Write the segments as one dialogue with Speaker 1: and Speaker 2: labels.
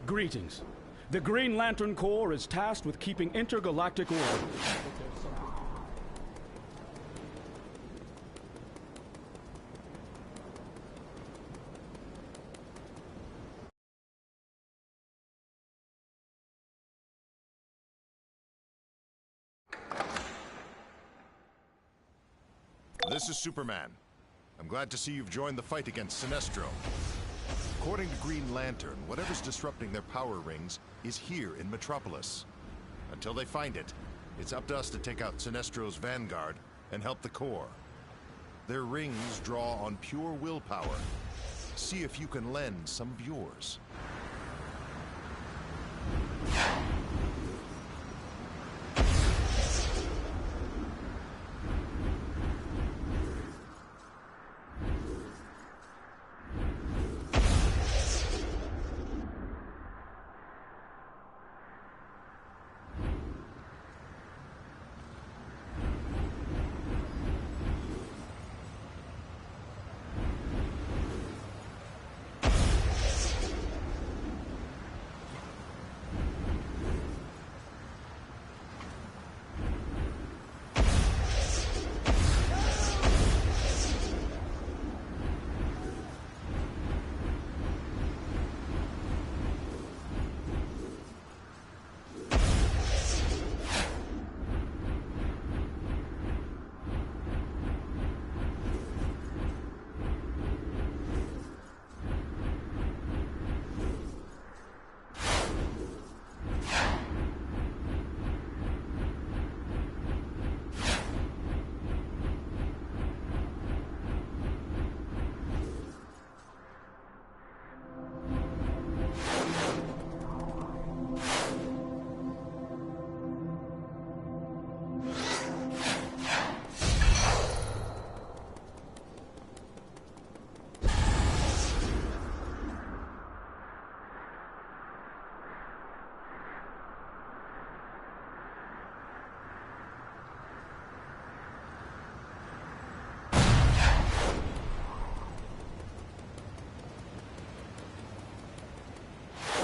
Speaker 1: Greetings. The Green Lantern Corps is tasked with keeping intergalactic order.
Speaker 2: This is Superman. I'm glad to see you've joined the fight against Sinestro. According to Green Lantern, whatever's disrupting their power rings is here in Metropolis. Until they find it, it's up to us to take out Sinestro's vanguard and help the Corps. Their rings draw on pure willpower. See if you can lend some of yours.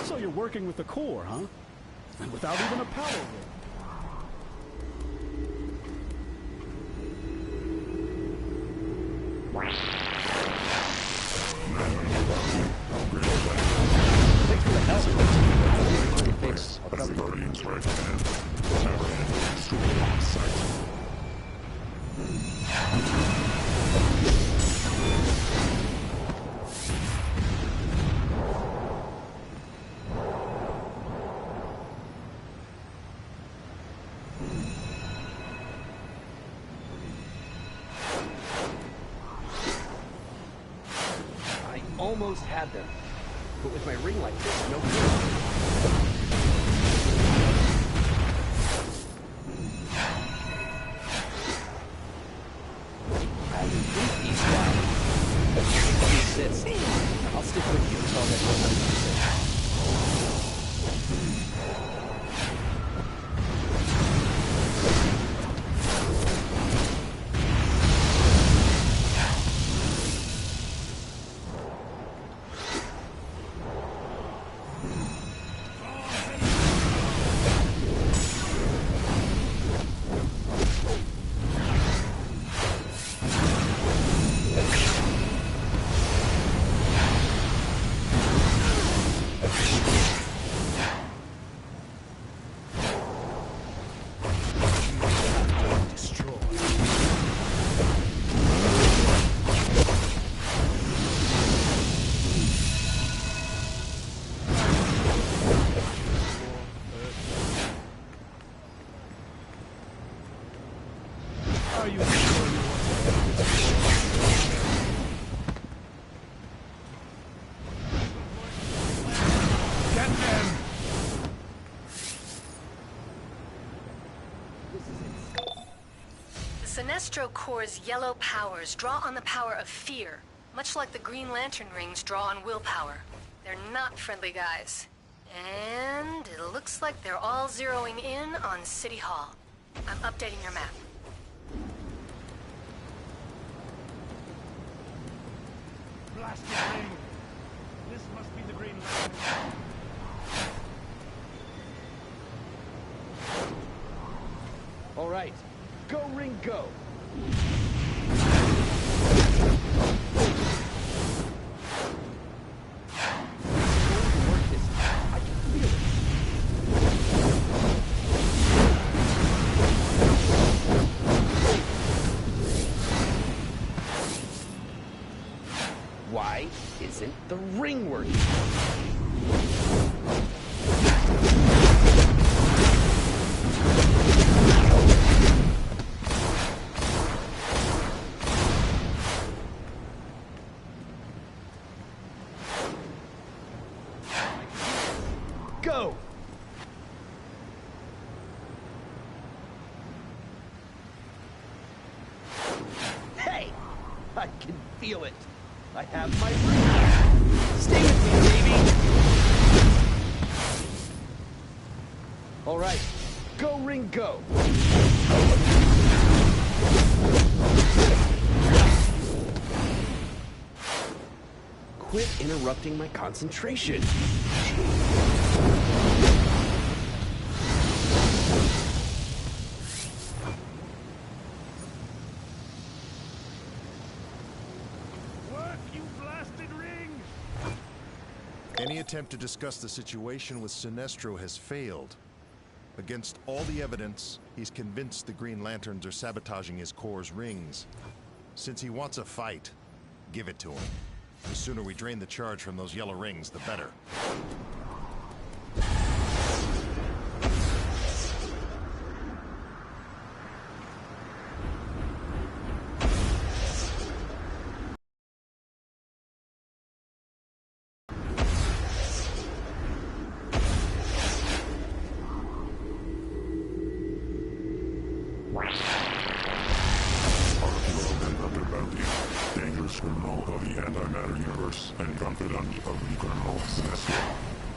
Speaker 1: So you're working with the Corps, huh? And without even a power ring.
Speaker 3: Thanks for the help.
Speaker 4: Thanks. That's the Guardian's right hand. Never ending super long sight.
Speaker 3: Almost had them, but with my ring like this, no good. I will beat these guys. This. I'll stick with you until that 100%.
Speaker 5: Sinestro Core's yellow powers draw on the power of fear, much like the Green Lantern rings draw on willpower. They're not friendly guys. And it looks like they're all zeroing in on City Hall. I'm updating your map.
Speaker 1: Blasted ring! This must be the Green Lantern.
Speaker 3: All right, go ring go. Work this. I can feel it. Why isn't the ring working? Go! Hey! I can feel it. I have my ring. Stay with me, baby! All right, go ring go. Quit interrupting my concentration.
Speaker 1: Work, you blasted ring!
Speaker 2: Any attempt to discuss the situation with Sinestro has failed. Against all the evidence, he's convinced the Green Lanterns are sabotaging his Corps' rings. Since he wants a fight, give it to him. The sooner we drain the charge from those yellow rings, the better.
Speaker 4: Dangerous criminal of the antimatter universe and confidant of the criminal Sinestro,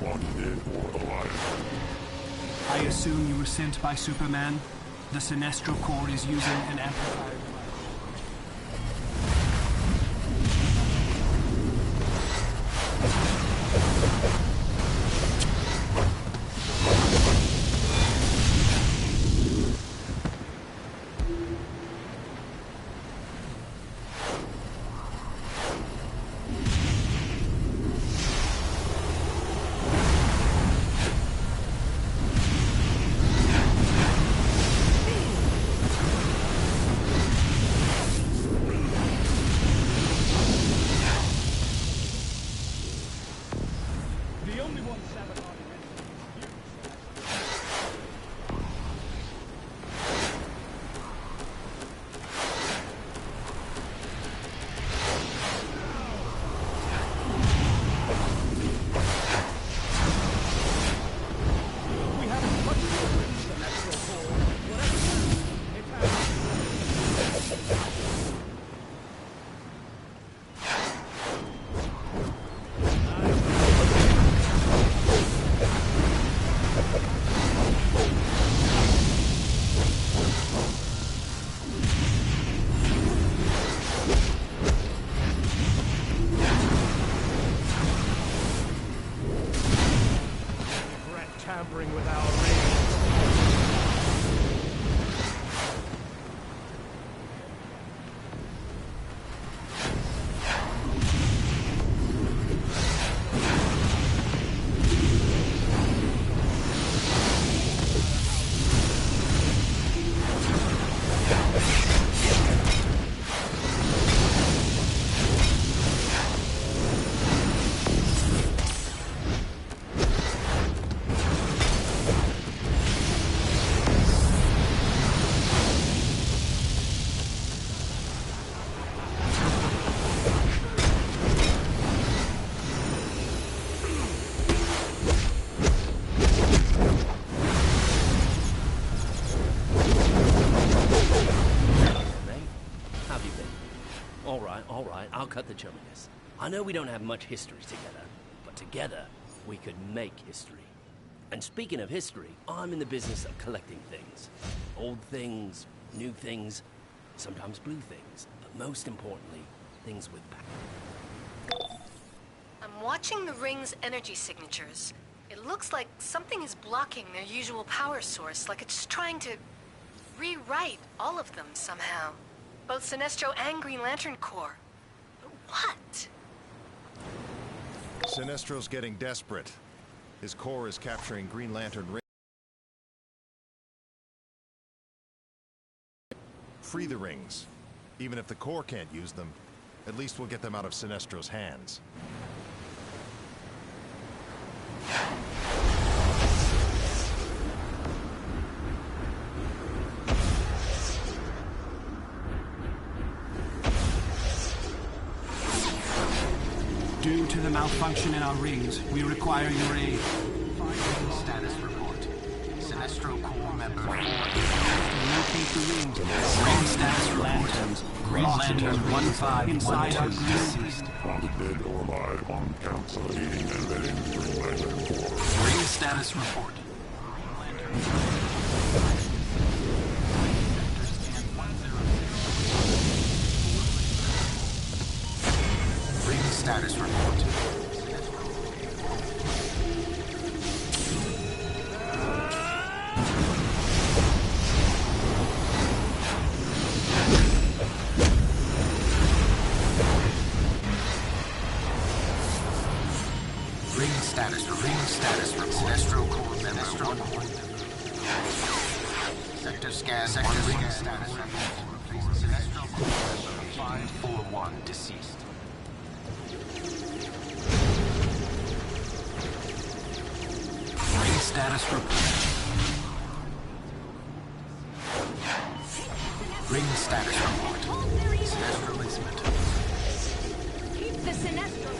Speaker 4: wanted dead or alive.
Speaker 6: I assume you were sent by Superman? The Sinestro Corps is using an amplifier device.
Speaker 3: All right, I'll cut the chumminess. I know we don't have much history together, but together we could make history. And speaking of history, I'm in the business of collecting things. Old things, new things, sometimes blue things, but most importantly, things with power.
Speaker 5: I'm watching the ring's energy signatures. It looks like something is blocking their usual power source, like it's trying to rewrite all of them somehow. Both Sinestro and Green Lantern Corps. But what?
Speaker 2: Sinestro's getting desperate. His core is capturing Green Lantern rings. Free the rings. Even if the core can't use them, at least we'll get them out of Sinestro's hands.
Speaker 6: Due to the malfunction in our rings, we require your aid.
Speaker 7: Status report. Sinestro Corps member 4.
Speaker 6: Locate the rings. Ring status lanterns. Green Lantern 15 inside our deceased.
Speaker 4: Found dead or alive on council aiding and abetting Green Lantern Corps.
Speaker 7: Ring status report. Ring status report. Ring status from Sinestro Corps member 1. Sector scan. Ring status report. Sinestro Corps member 541 deceased. Ring status report. Ring status report. Sinestro Lisbon.
Speaker 8: Keep the Sinestro.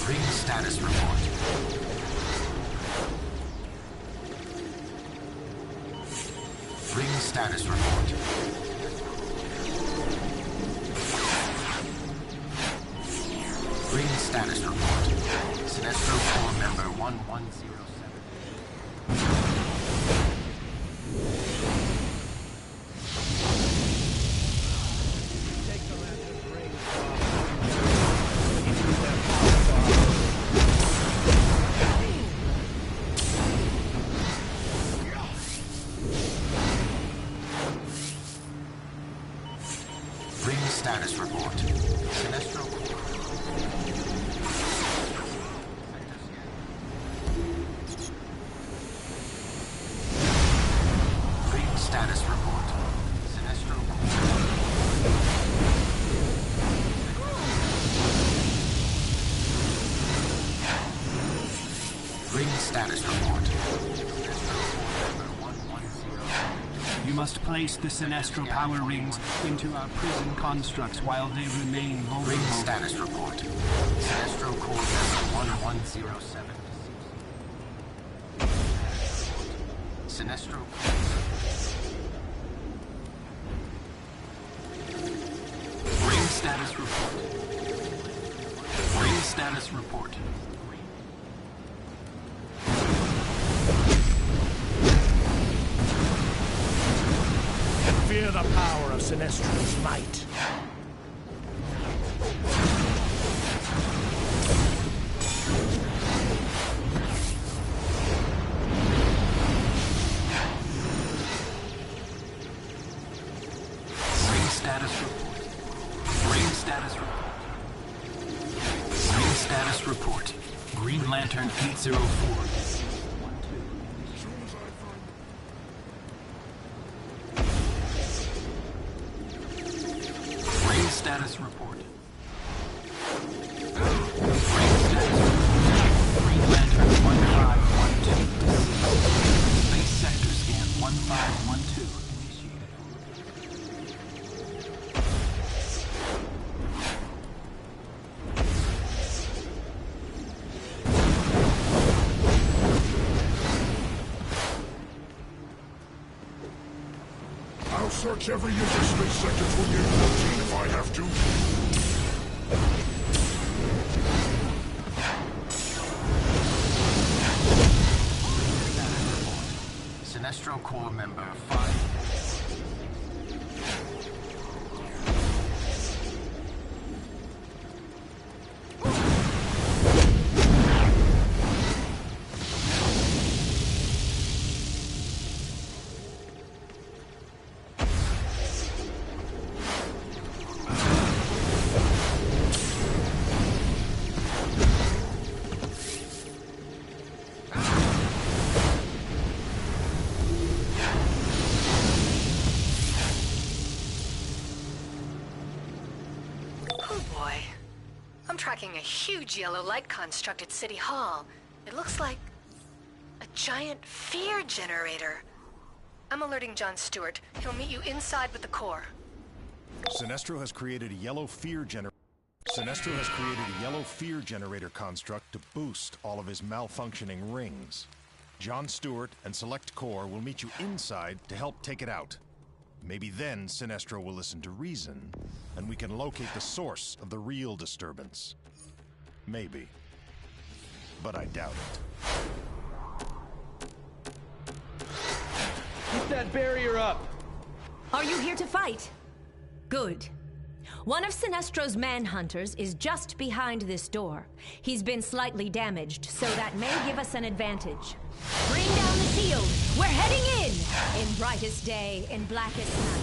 Speaker 7: Ring status report. Ring status report. Ring status report. Sinestro Corps member 1107. Ring status report. Sinestro Ring status report. Sinestro Ring status report.
Speaker 6: You must place the Sinestro power rings into our prison constructs while they remain vulnerable.
Speaker 7: Ring status report. Sinestro Corps member 1107. Sinestro
Speaker 6: Ring status report. Ring status report.
Speaker 9: Fear the power of Sinestro's might.
Speaker 7: Ring status report. Ring status report. Ring status report. Green Lantern 804. Status report. Green Lantern 1512. Space sector scan 1512. Initiated.
Speaker 4: search every inch of Space Sector 2814 if I have to.
Speaker 7: Sinestro Corps Member 5.
Speaker 5: Tracking a huge yellow light construct at City Hall. It looks like a giant fear generator. I'm alerting John Stewart. He'll meet you inside with the core.
Speaker 2: Sinestro has created a yellow fear generator construct to boost all of his malfunctioning rings. John Stewart and Select Core will meet you inside to help take it out. Maybe then Sinestro will listen to reason, and we can locate the source of the real disturbance. Maybe. But I doubt it.
Speaker 10: Keep that barrier up!
Speaker 8: Are you here to fight? Good. One of Sinestro's manhunters is just behind this door. He's been slightly damaged, so that may give us an advantage. Bring down the shield! We're heading in brightest day, in blackest night.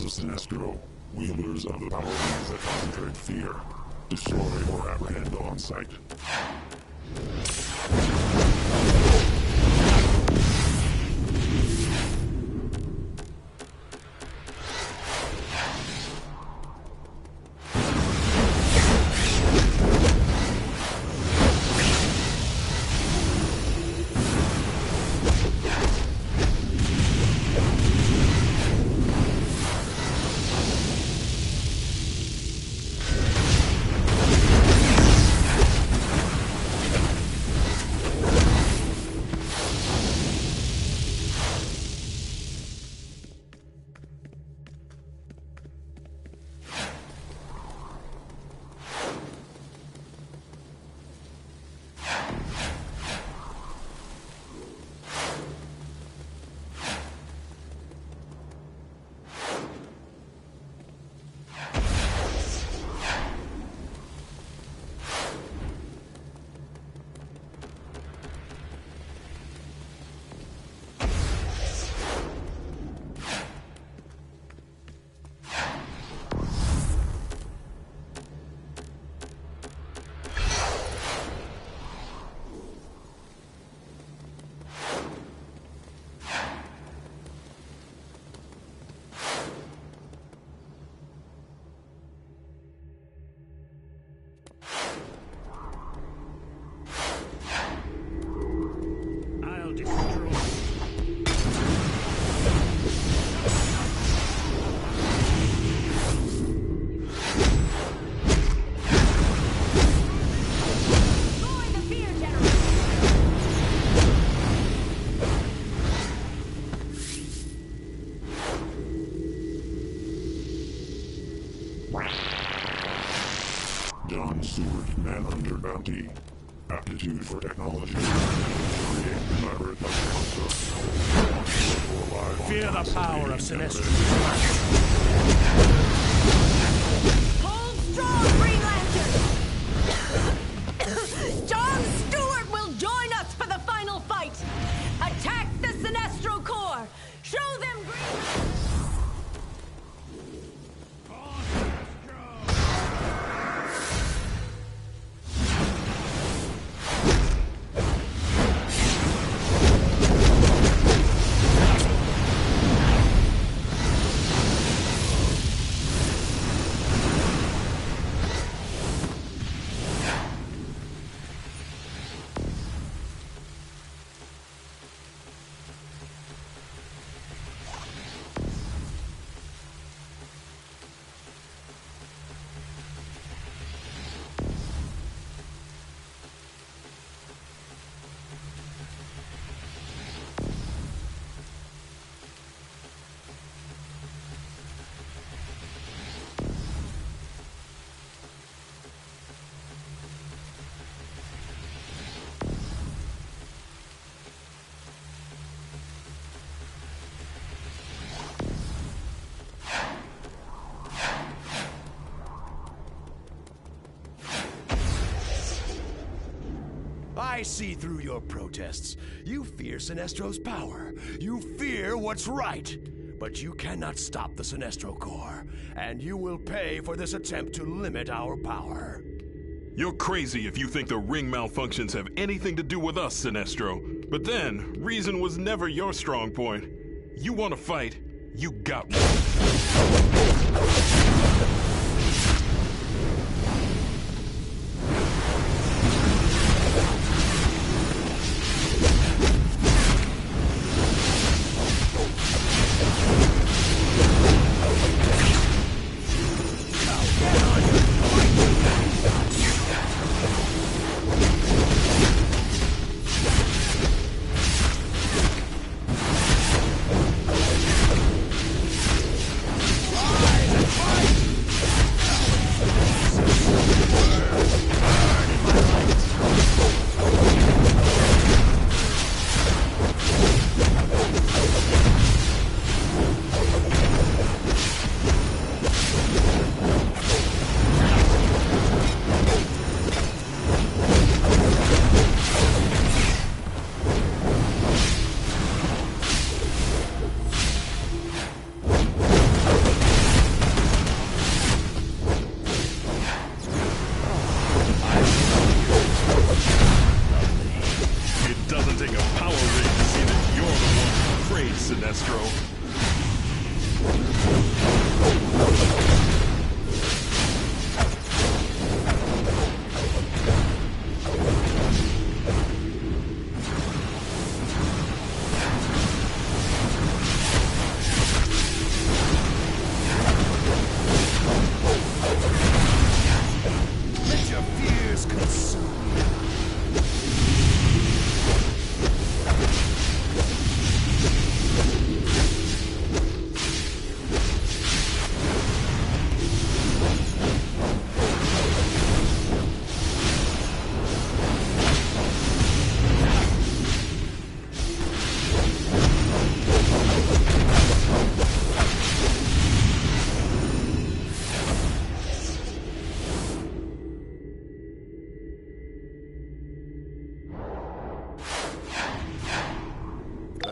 Speaker 4: Sinestro, wielders of the power rings that concentrate fear. Destroy or apprehend on sight. John Stewart, man under bounty. Aptitude for technology. Create elaborate constructs.
Speaker 9: Fear the power of Sinestro.
Speaker 8: Hold strong, Green Lantern! John Stewart will join
Speaker 9: I see through your protests. You fear Sinestro's power. You fear what's right. But you cannot stop the Sinestro Corps, and you will pay for this attempt to limit our power.
Speaker 4: You're crazy if you think the ring malfunctions have anything to do with us, Sinestro. But then, reason was never your strong point. You want to fight, you got one.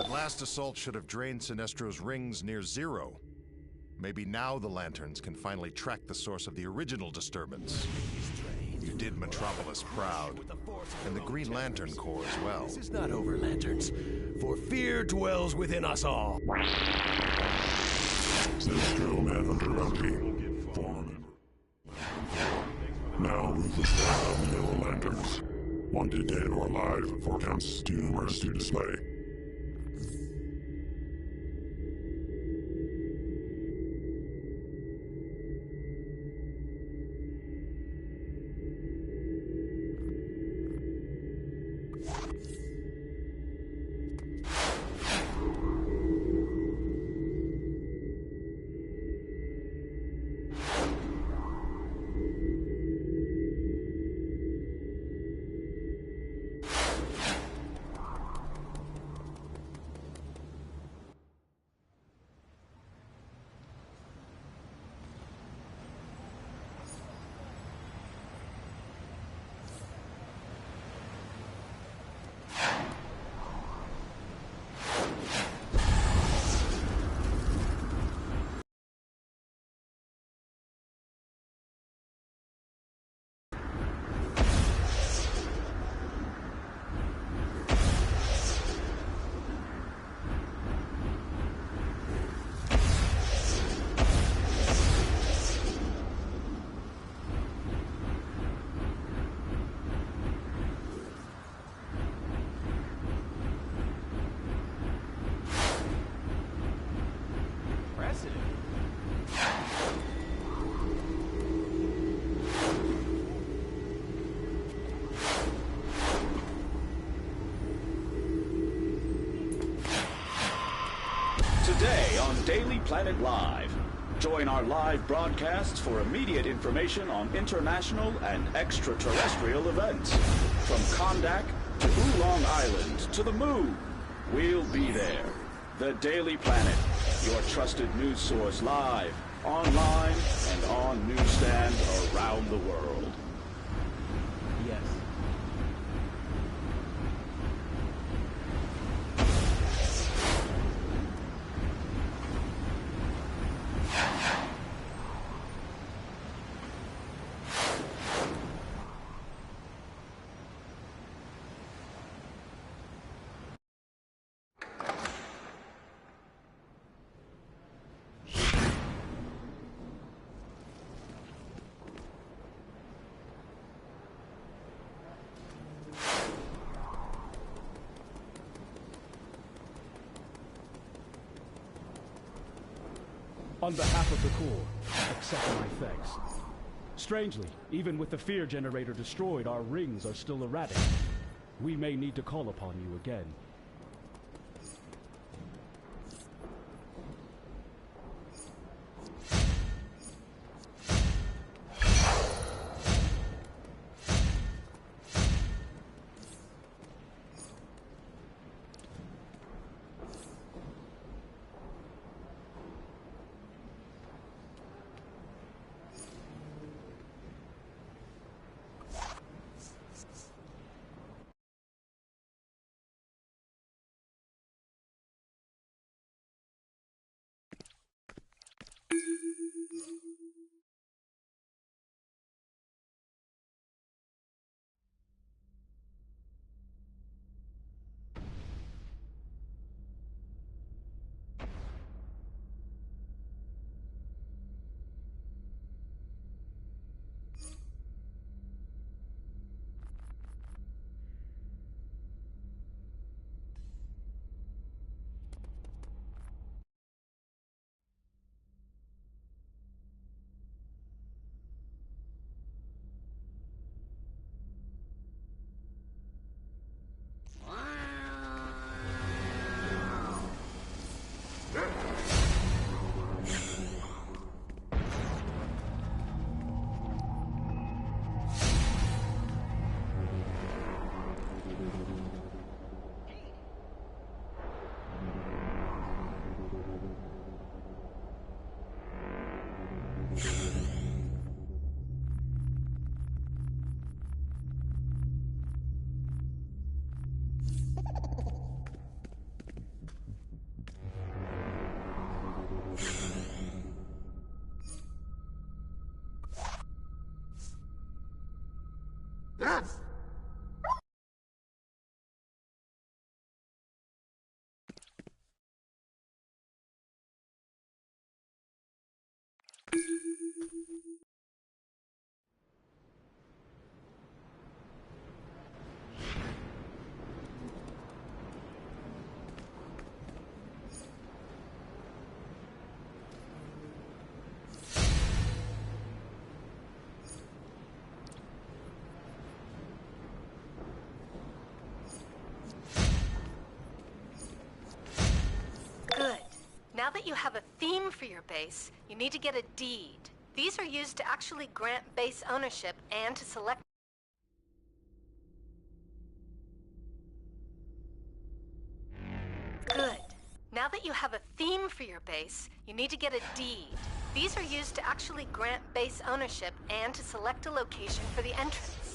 Speaker 2: Last assault should have drained Sinestro's rings near zero. Maybe now the Lanterns can finally track the source of the original disturbance. You did Metropolis proud, and the Green Lantern Corps as well.
Speaker 9: This is not over, Lanterns, for fear dwells within us all.
Speaker 4: Sinestro Manhunter LP, former member. Now ruthless of the Yellow Lanterns. Wanted dead or alive for counts too numerous to display.
Speaker 11: Today on Daily Planet Live. Join our live broadcasts for immediate information on international and extraterrestrial events. From Kondak to Oolong Island to the moon, we'll be there. The Daily Planet, your trusted news source live, online, and on newsstands around the world.
Speaker 10: Yes.
Speaker 1: On behalf of the Corps, accept my thanks. Strangely, even with the fear generator destroyed, our rings are still erratic. We may need to call upon you again.
Speaker 5: Now that you have a theme for your base, you need to get a deed. These are used to actually grant base ownership and to select... Good. Now that you have a theme for your base, you need to get a deed. These are used to actually grant base ownership and to select a location for the entrance.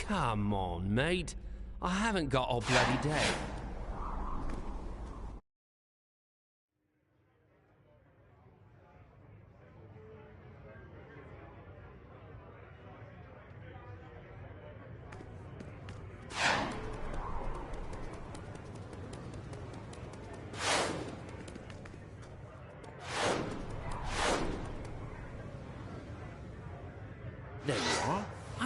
Speaker 3: Come on, mate. I haven't got all bloody day.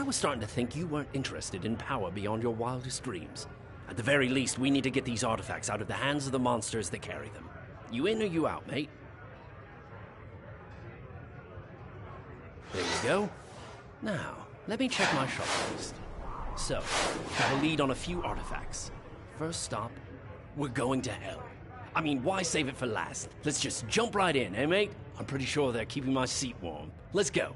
Speaker 3: I was starting to think you weren't interested in power beyond your wildest dreams. At the very least, we need to get these artifacts out of the hands of the monsters that carry them. You in or you out, mate? There you go. Now, let me check my shop list. So, got a lead on a few artifacts. First stop, we're going to hell. I mean, why save it for last? Let's just jump right in, eh, mate? I'm pretty sure they're keeping my seat warm. Let's go.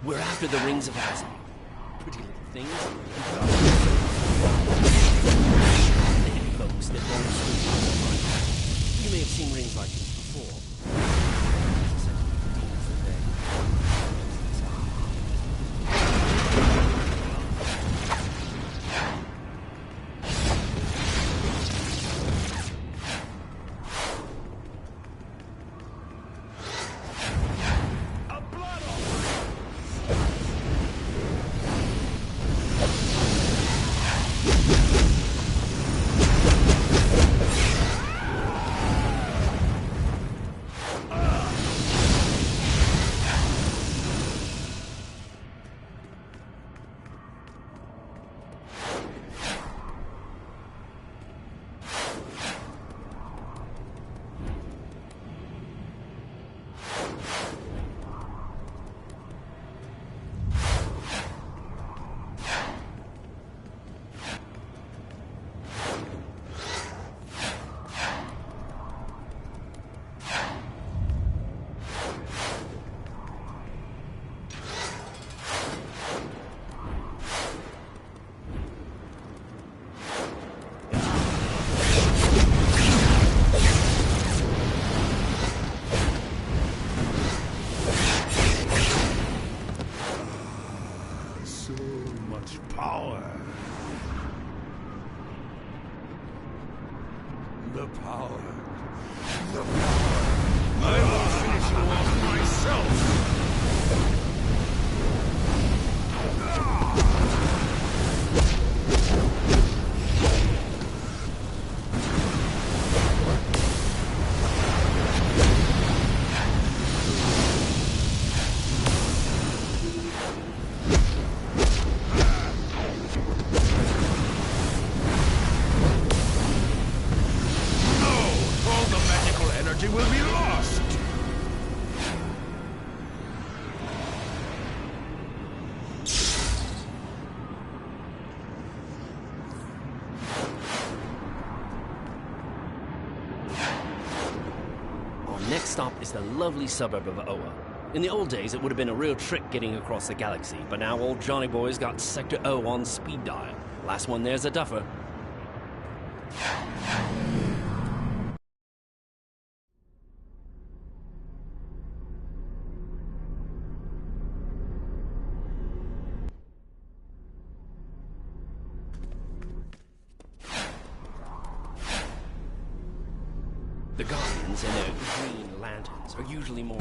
Speaker 3: We're after the rings of Hazin. Pretty little things. The heavy folks that won't swim. You may have seen rings like these before.
Speaker 9: The power. I will finish you off myself! Will be lost!
Speaker 3: Our next stop is the lovely suburb of Oa. In the old days, it would have been a real trick getting across the galaxy, but now old Johnny Boy's got Sector O on speed dial. Last one there's a duffer. The Guardians and their green lanterns are usually more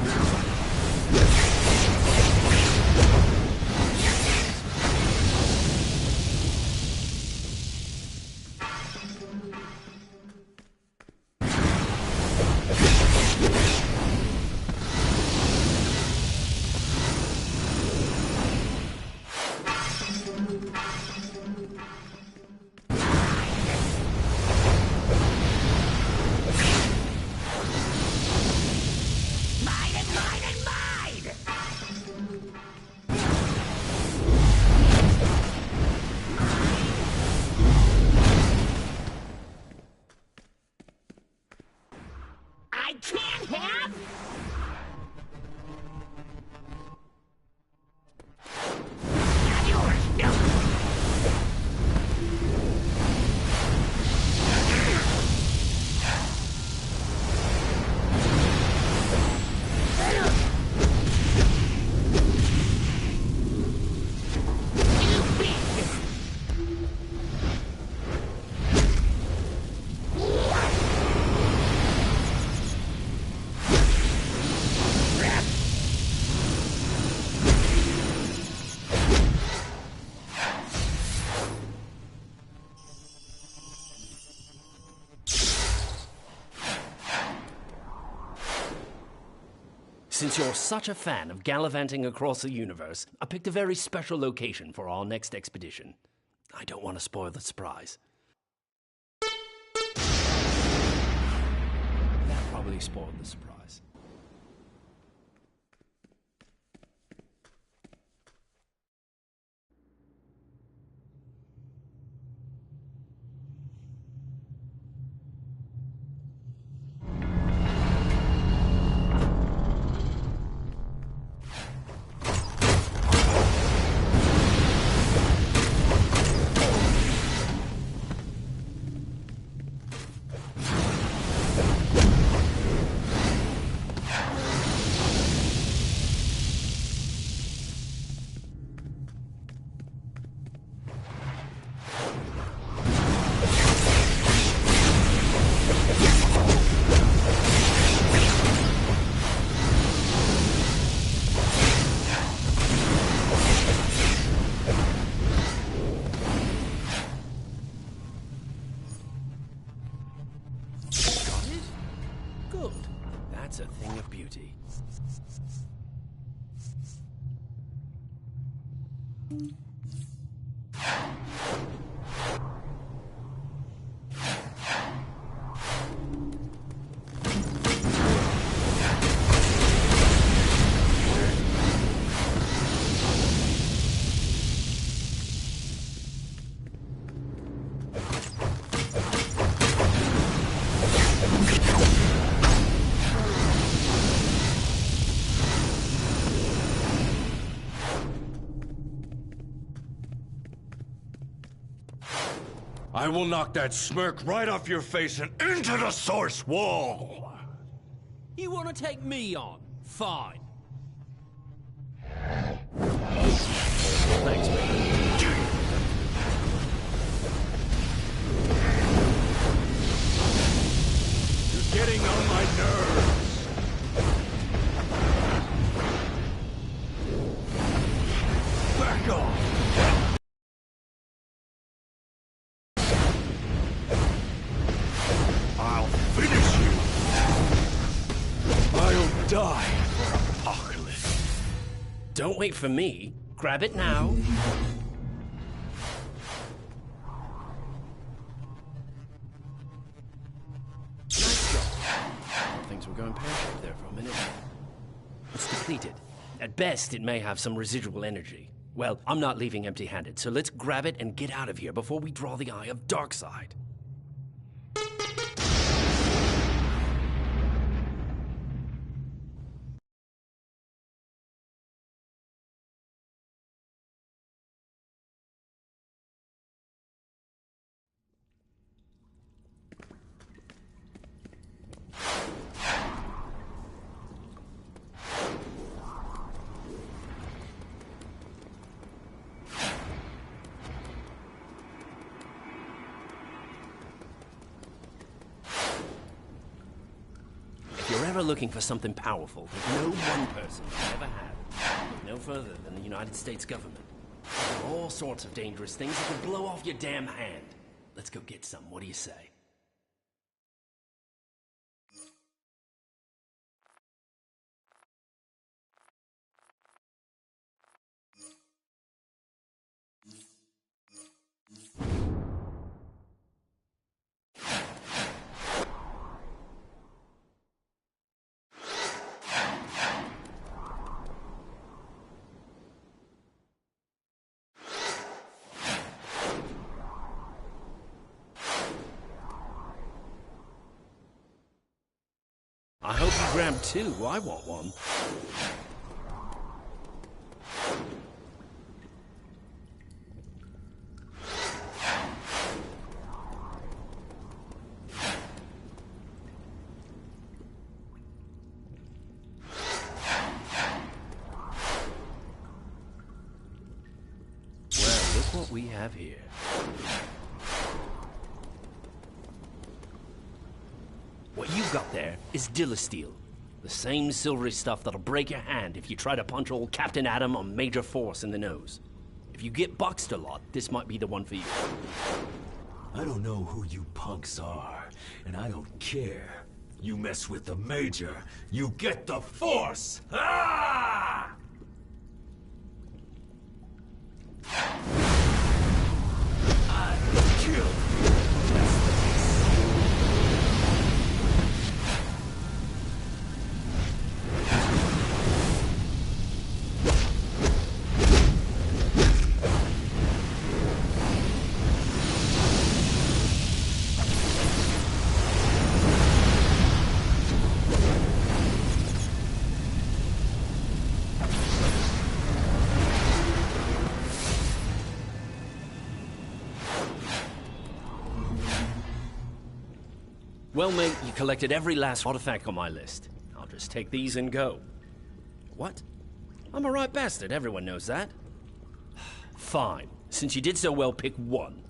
Speaker 3: Since you're such a fan of gallivanting across the universe, I picked a very special location for our next expedition. I don't want to spoil the surprise. That probably spoiled the surprise. That's a thing of beauty.
Speaker 12: I will knock that smirk right off your face and into the source wall!
Speaker 3: You want to take me on? Fine. Thanks, man.
Speaker 12: You're getting on my nerves! Back off! I'll finish you! I'll die for Apocalypse.
Speaker 3: Don't wait for me. Grab it now. Nice job. Things were going pear-shaped there for a minute. It's depleted. At best, it may have some residual energy. Well, I'm not leaving empty-handed, so let's grab it and get out of here before we draw the eye of Darkseid. If you're ever looking for something powerful that no one person has ever had, look no further than the United States government. There are all sorts of dangerous things that could blow off your damn hand. Let's go get some. What do you say? I hope you grab two. I want one. Well, look what we have here. What you've got there is Dillasteel, the same silvery stuff that'll break your hand if you try to punch old Captain Atom on Major Force in the nose. If you get boxed a lot, this might be the one for you.
Speaker 13: I don't know who you punks are, and I don't care.
Speaker 12: You mess with the Major, you get the Force! Ah! I killed you.
Speaker 3: Well, mate, you collected every last artifact on my list. I'll just take these and go. What? I'm a right bastard, everyone knows that. Fine. Since you did so well, pick one.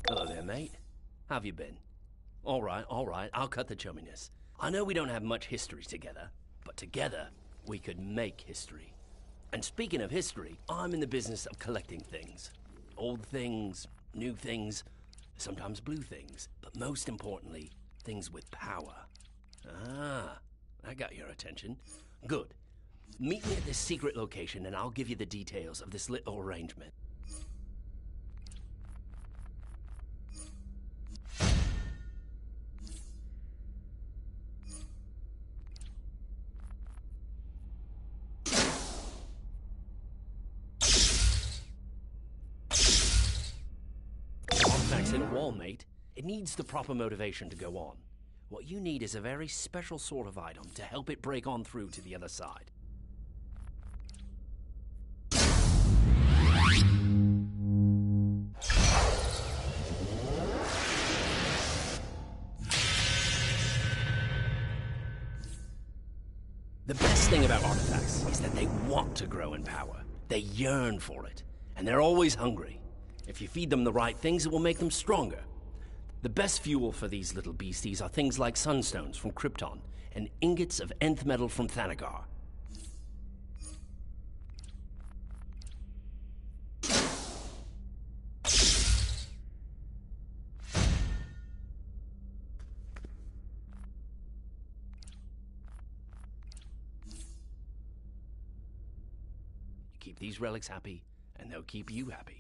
Speaker 3: Hello there, mate. How've you been? All right, I'll cut the chumminess. I know we don't have much history together, but together we could make history. And speaking of history, I'm in the business of collecting things. Old things, new things, sometimes blue things, but most importantly, things with power. Ah, I got your attention. Good. Meet me at this secret location and I'll give you the details of this little arrangement. Artifacts hit a wall, mate. It needs the proper motivation to go on. What you need is a very special sort of item to help it break on through to the other side. The best thing about artifacts is that they want to grow in power. They yearn for it, and they're always hungry. If you feed them the right things, it will make them stronger. The best fuel for these little beasties are things like sunstones from Krypton and ingots of nth metal from Thanagar. You keep these relics happy, and they'll keep you happy.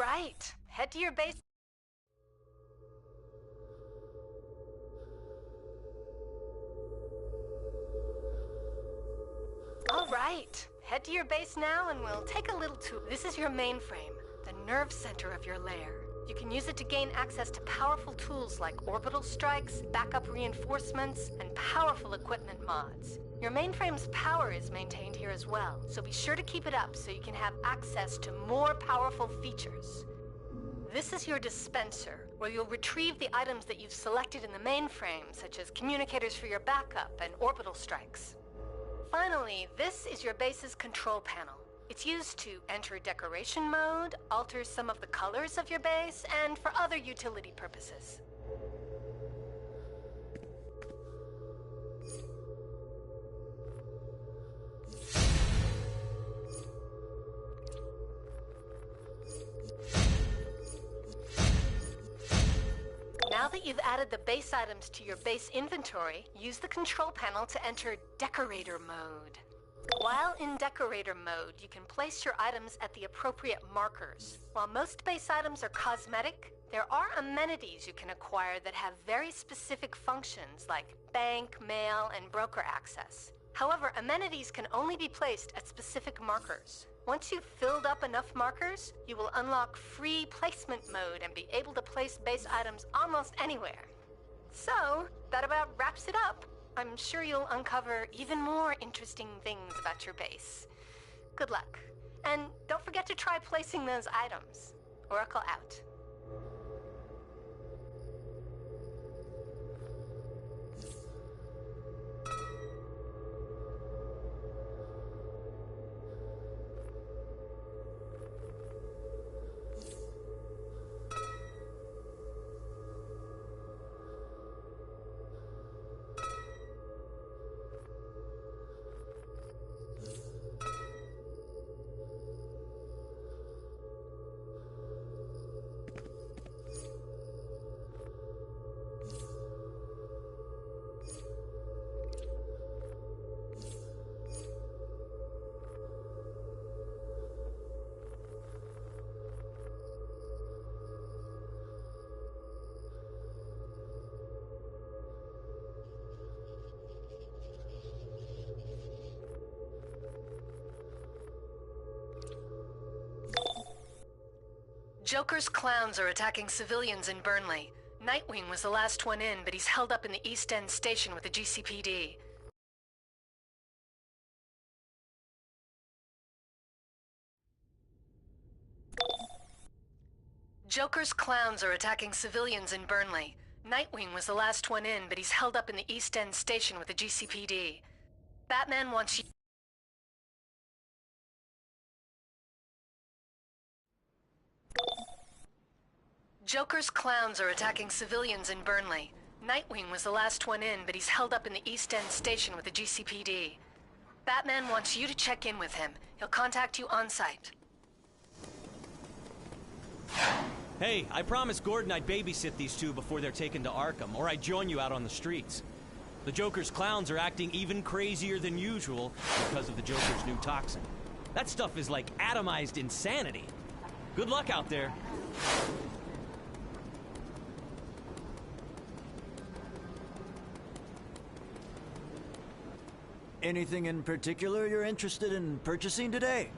Speaker 5: right, head to your base. All right, head to your base now and we'll take a little tour. This is your mainframe, the nerve center of your lair. You can use it to gain access to powerful tools like orbital strikes, backup reinforcements, and powerful equipment mods. Your mainframe's power is maintained here as well, so be sure to keep it up so you can have access to more powerful features. This is your dispenser, where you'll retrieve the items that you've selected in the mainframe, such as communicators for your backup and orbital strikes. Finally, this is your base's control panel. It's used to enter decoration mode, alter some of the colors of your base, and for other utility purposes. Now that you've added the base items to your base inventory, use the control panel to enter decorator mode. While in decorator mode, you can place your items at the appropriate markers. While most base items are cosmetic, there are amenities you can acquire that have very specific functions like bank, mail, and broker access. However, amenities can only be placed at specific markers. Once you've filled up enough markers, you will unlock free placement mode and be able to place base items almost anywhere. So, that about wraps it up. I'm sure you'll uncover even more interesting things about your base. Good luck. And don't forget to try placing those items. Oracle out. Joker's clowns are attacking civilians in Burnley. Nightwing was the last one in, but he's held up in the East End station with the GCPD. Joker's clowns are attacking civilians in Burnley. Nightwing was the last one in, but he's held up in the East End station with the GCPD. Batman wants you... Joker's clowns are attacking civilians in Burnley. Nightwing was the last one in, but he's held up in the East End station with the GCPD. Batman wants you to check in with him. He'll contact you on site.
Speaker 13: Hey, I promised Gordon I'd babysit these two before they're taken to Arkham, or I'd join you out on the streets. The Joker's clowns are acting even crazier than usual because of the Joker's new toxin. That stuff is like atomized insanity. Good luck out there.
Speaker 14: Anything in particular you're interested in purchasing today?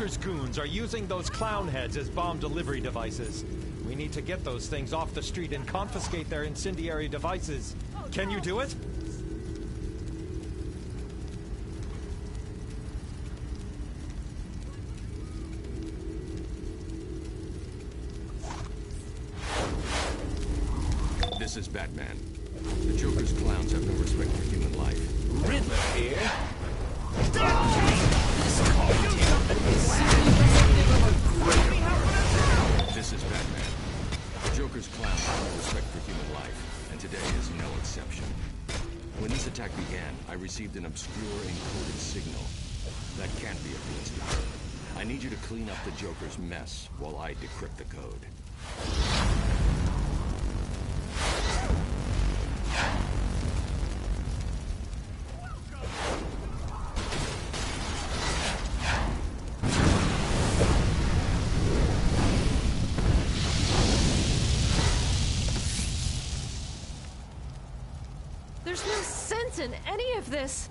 Speaker 15: Joker's goons are using those clown heads as bomb delivery devices. We need to get those things off the street and confiscate their incendiary devices. Can you do it?
Speaker 16: This is Batman. The Joker's clowns have no respect for human life.
Speaker 3: Riddler here.
Speaker 16: This is Batman. The Joker's clowns have no respect for human life, and today is no exception. When this attack began, I received an obscure encoded signal. That can't be a coincidence. I need you to clean up the Joker's mess while I decrypt the code.
Speaker 17: There's no sense in any of this.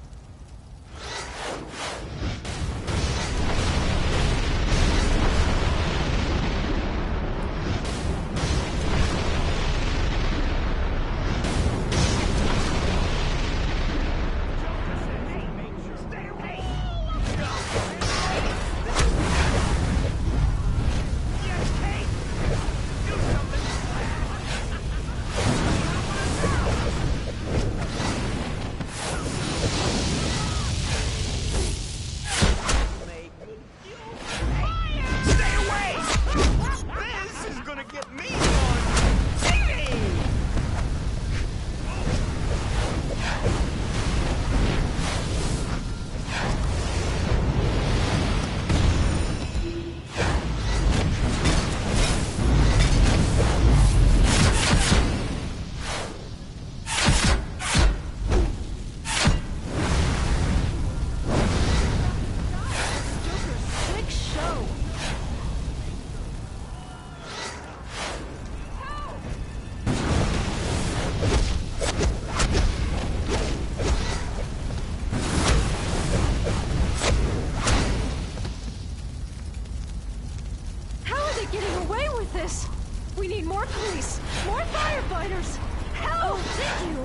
Speaker 17: We need more police, more firefighters. Help! Oh, thank you.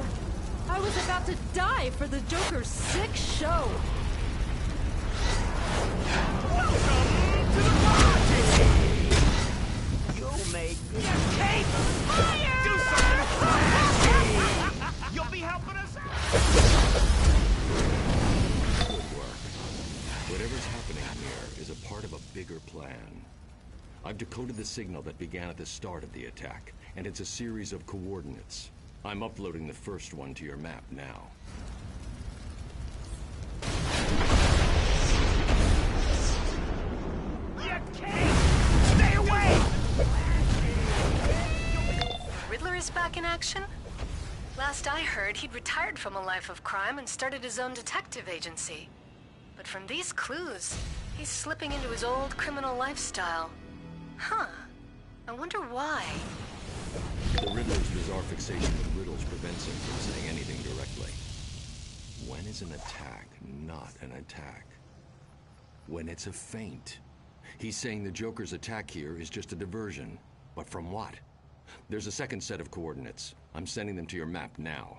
Speaker 17: I was about to die for the Joker's sick show.
Speaker 18: Welcome to the party! You'll make me escape! Fire! Do something flashy! You'll be helping us out!
Speaker 16: Good work. Whatever's happening here is a part of a bigger plan. I've decoded the signal that began at the start of the attack, and it's a series of coordinates. I'm uploading the first one to your map now.
Speaker 18: You can't! Stay away!
Speaker 5: The Riddler is back in action? Last I heard, he'd retired from a life of crime and started his own detective agency. But from these clues, he's slipping into his old criminal lifestyle. Huh. I wonder why.
Speaker 16: The Riddler's bizarre fixation with riddles prevents him from saying anything directly. When is an attack not an attack? When it's a feint. He's saying the Joker's attack here is just a diversion. But from what? There's a second set of coordinates. I'm sending them to your map now.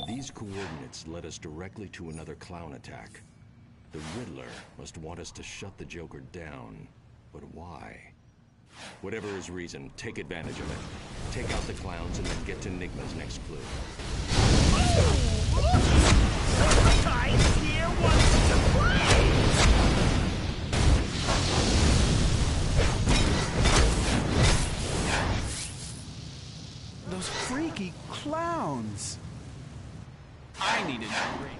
Speaker 16: These coordinates led us directly to another clown attack. The Riddler must want us to shut the Joker down. But why? Whatever his reason, take advantage of it. Take out the clowns and then get to Enigma's next clue.
Speaker 18: The guys here wants to play!
Speaker 6: Those freaky clowns.
Speaker 10: I need a new ring.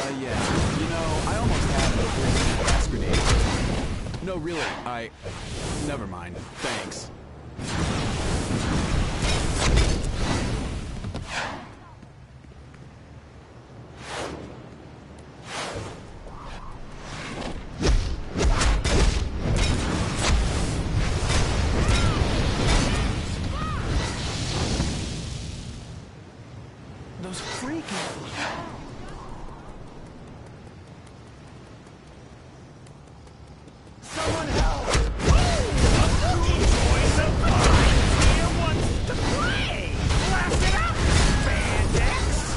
Speaker 19: Yeah. You know, I almost had a gas grenade. No, really, never mind. Thanks.
Speaker 6: Those freaky...
Speaker 18: Someone help! Toys of mine here wants to play! Blast it up, spandex!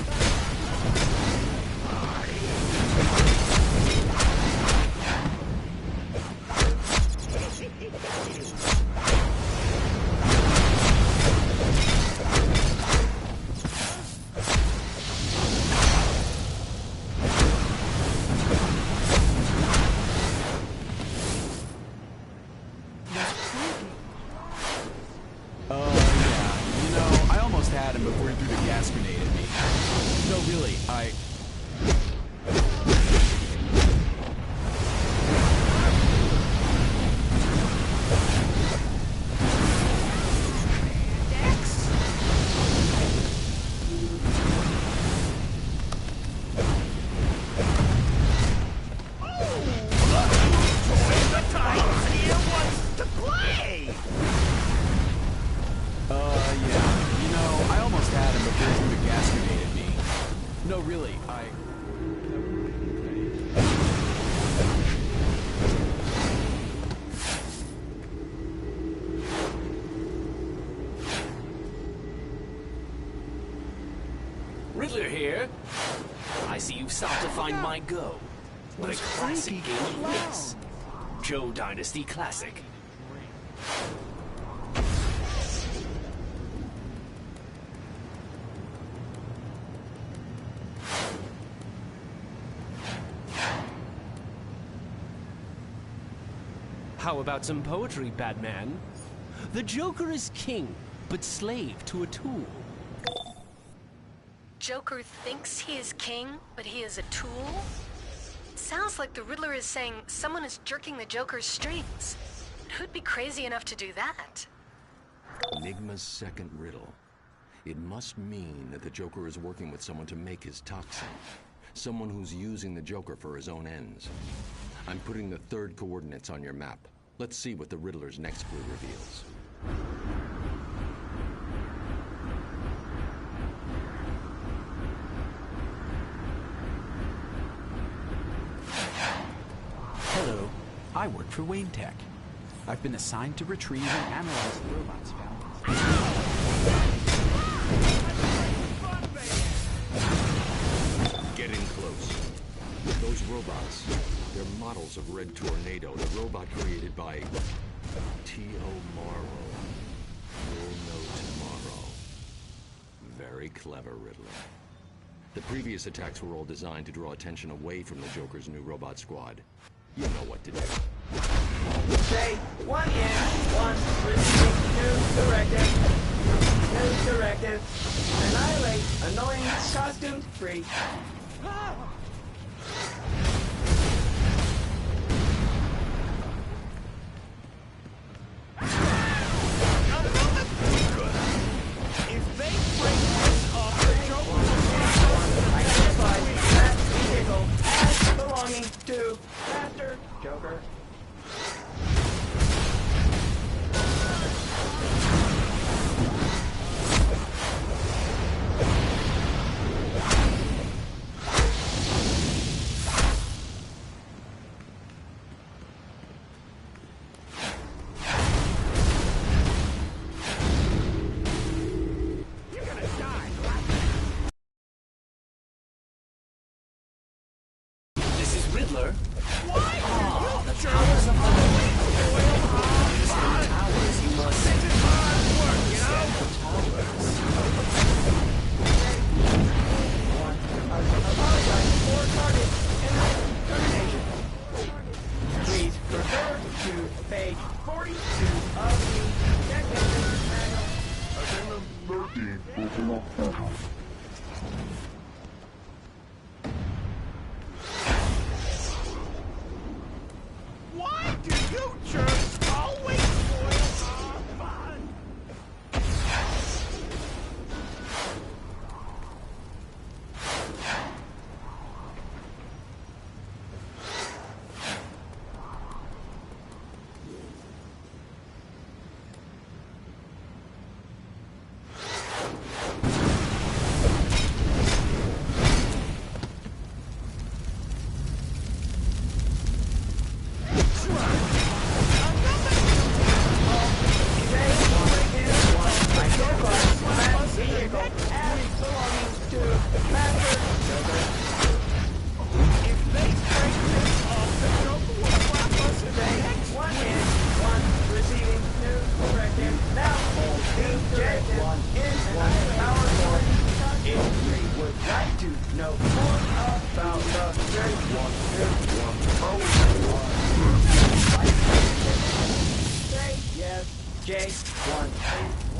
Speaker 19: Had him before he threw the gas grenade at me. No, really, No, really,
Speaker 3: Riddler here. I see you've sought to find my go. What a classic game it is. Joe Dynasty Classic. How about some poetry, Batman? The Joker is king, but slave to a tool.
Speaker 5: Joker thinks he is king, but he is a tool? It sounds like the Riddler is saying someone is jerking the Joker's strings. Who'd be crazy enough to do that?
Speaker 16: Enigma's second riddle. It must mean that the Joker is working with someone to make his toxin. Someone who's using the Joker for his own ends. I'm putting the third coordinates on your map. Let's see what the Riddler's next clue reveals.
Speaker 19: Hello, I work for Wayne Tech. I've been assigned to retrieve and analyze the robots found.
Speaker 16: Getting close. Those robots, they're models of Red Tornado, the robot created by T.O. Morrow. You'll know tomorrow. Very clever, Riddler. The previous attacks were all designed to draw attention away from the Joker's new robot squad. You know what to do.
Speaker 18: Say, 1 in, 1 receiving, new directive. New directive. Annihilate annoying costumed freak. If they break this off, the Joker will identify that vehicle as belonging to Master Joker. like to know more about the J1 Say yes, J1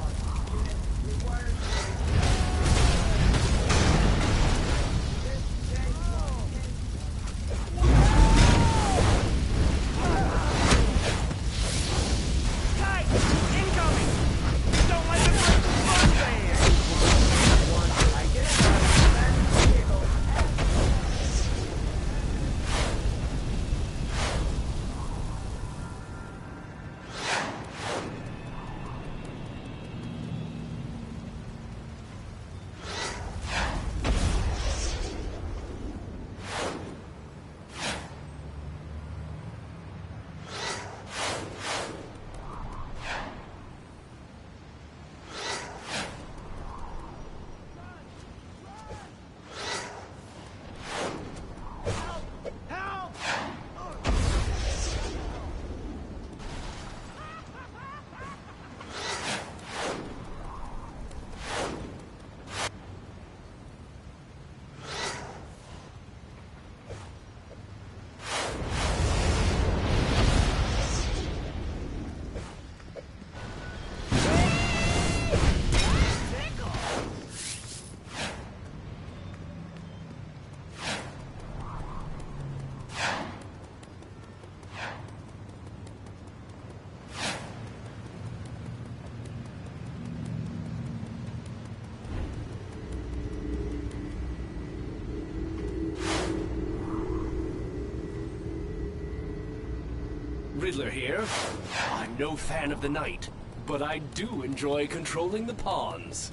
Speaker 3: Riddler here. I'm no fan of the night, but I do enjoy controlling the pawns.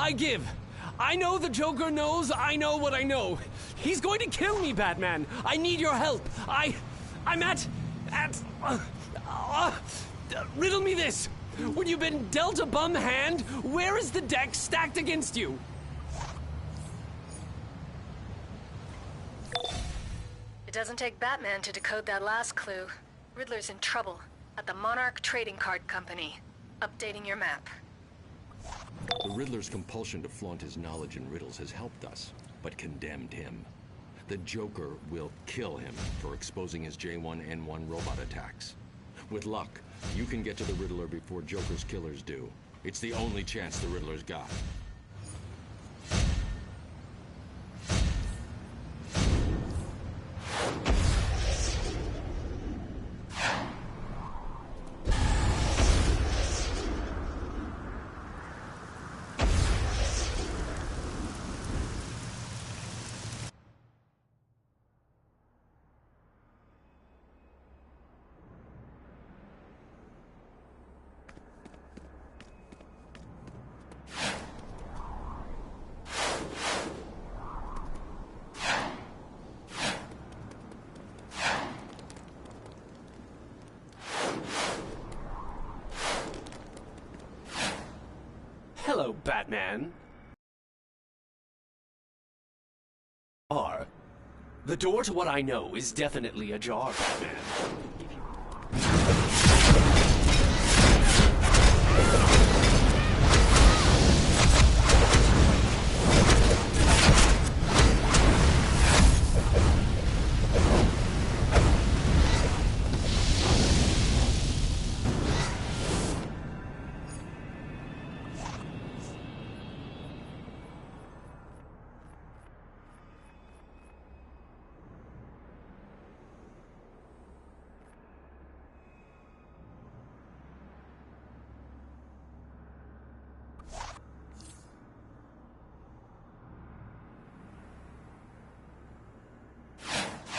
Speaker 3: I give. I know the Joker knows I know what I know. He's going to kill me, Batman. I need your help. I'm at riddle me this. When you've been dealt a bum hand, where is the deck stacked against you?
Speaker 5: It doesn't take Batman to decode that last clue. Riddler's in trouble at the Monarch Trading Card Company. Updating your map.
Speaker 16: The Riddler's compulsion to flaunt his knowledge in riddles has helped us, but condemned him. The Joker will kill him for exposing his J1N1 robot attacks. With luck, you can get to the Riddler before Joker's killers do. It's the only chance the Riddler's got.
Speaker 3: Hello, Batman. The door to what I know is definitely ajar, Batman.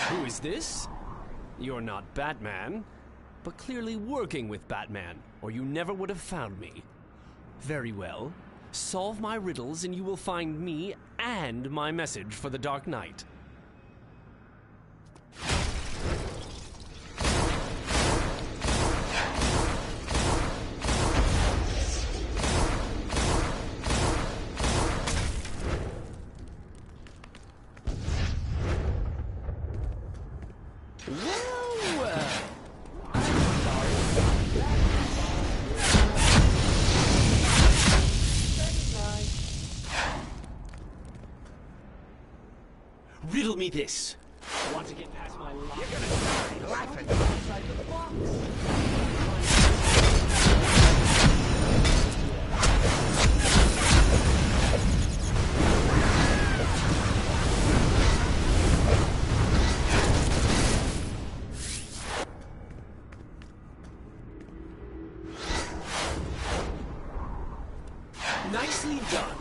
Speaker 3: Who is this? You're not Batman, but clearly working with Batman, or you never would have found me. Very well. Solve my riddles and you will find me and my message for the Dark Knight. Riddle me this. Want to get past my line? You're gonna die laughing outside the box. Nicely done.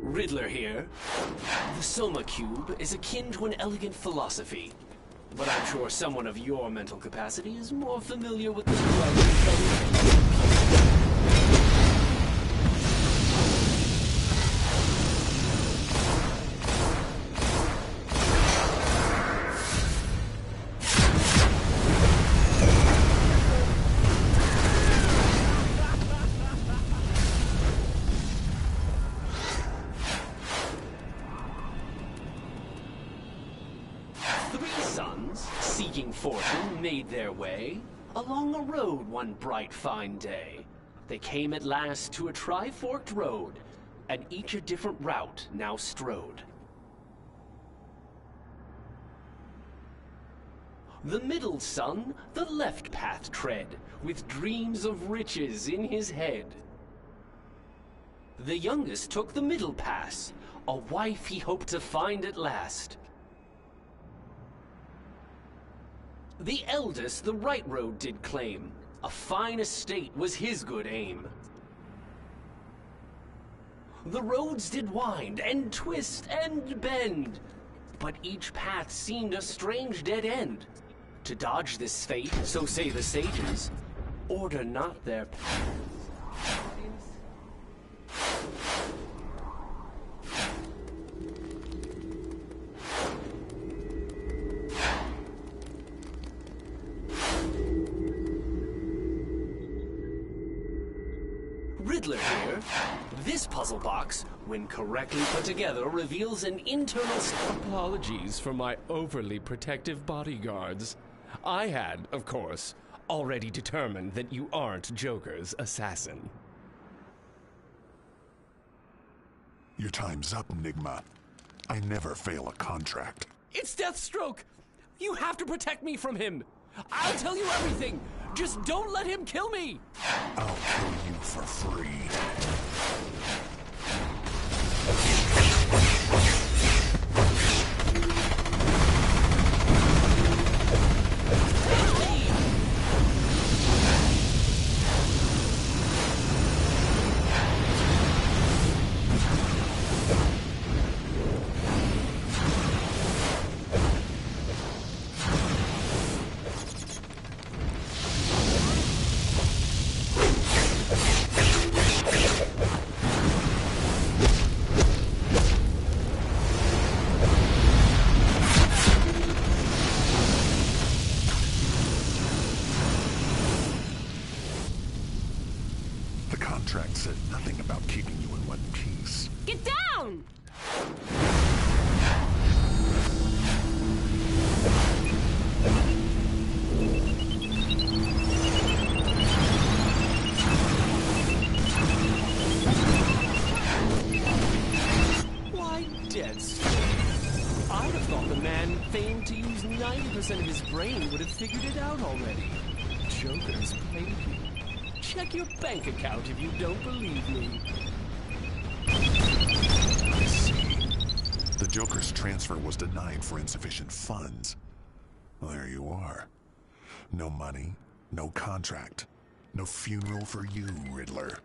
Speaker 3: Riddler here. The Soma Cube is akin to an elegant philosophy, but I'm sure someone of your mental capacity is more familiar with the seeking fortune made their way along a road one bright fine day. They came at last to a tri-forked road, and each a different route now strode. The middle son the left path tread, with dreams of riches in his head. The youngest took the middle pass, a wife he hoped to find at last. The eldest the right road did claim, a fine estate was his good aim. The roads did wind, and twist, and bend, but each path seemed a strange dead end. To dodge this fate, so say the sages, order not their paths. Riddler here. This puzzle box, when correctly put together, reveals an internal... Apologies for my overly protective bodyguards. I had, of course, already determined that you aren't Joker's assassin.
Speaker 20: Your time's up, Enigma. I never fail a contract.
Speaker 3: It's Deathstroke! You have to protect me from him! I'll tell you everything! Just don't let him kill me!
Speaker 20: I'll kill you for free. Contract said nothing about keeping you in one piece.
Speaker 17: Get down!
Speaker 3: Why, Deathstroke. I'd have thought the man famed to use 90% of his brain would have figured it out already. Joker's paid you. Check your bank account if you don't believe me.
Speaker 20: I see. The Joker's transfer was denied for insufficient funds. Well, there you are. No money, no contract, no funeral for you, Riddler.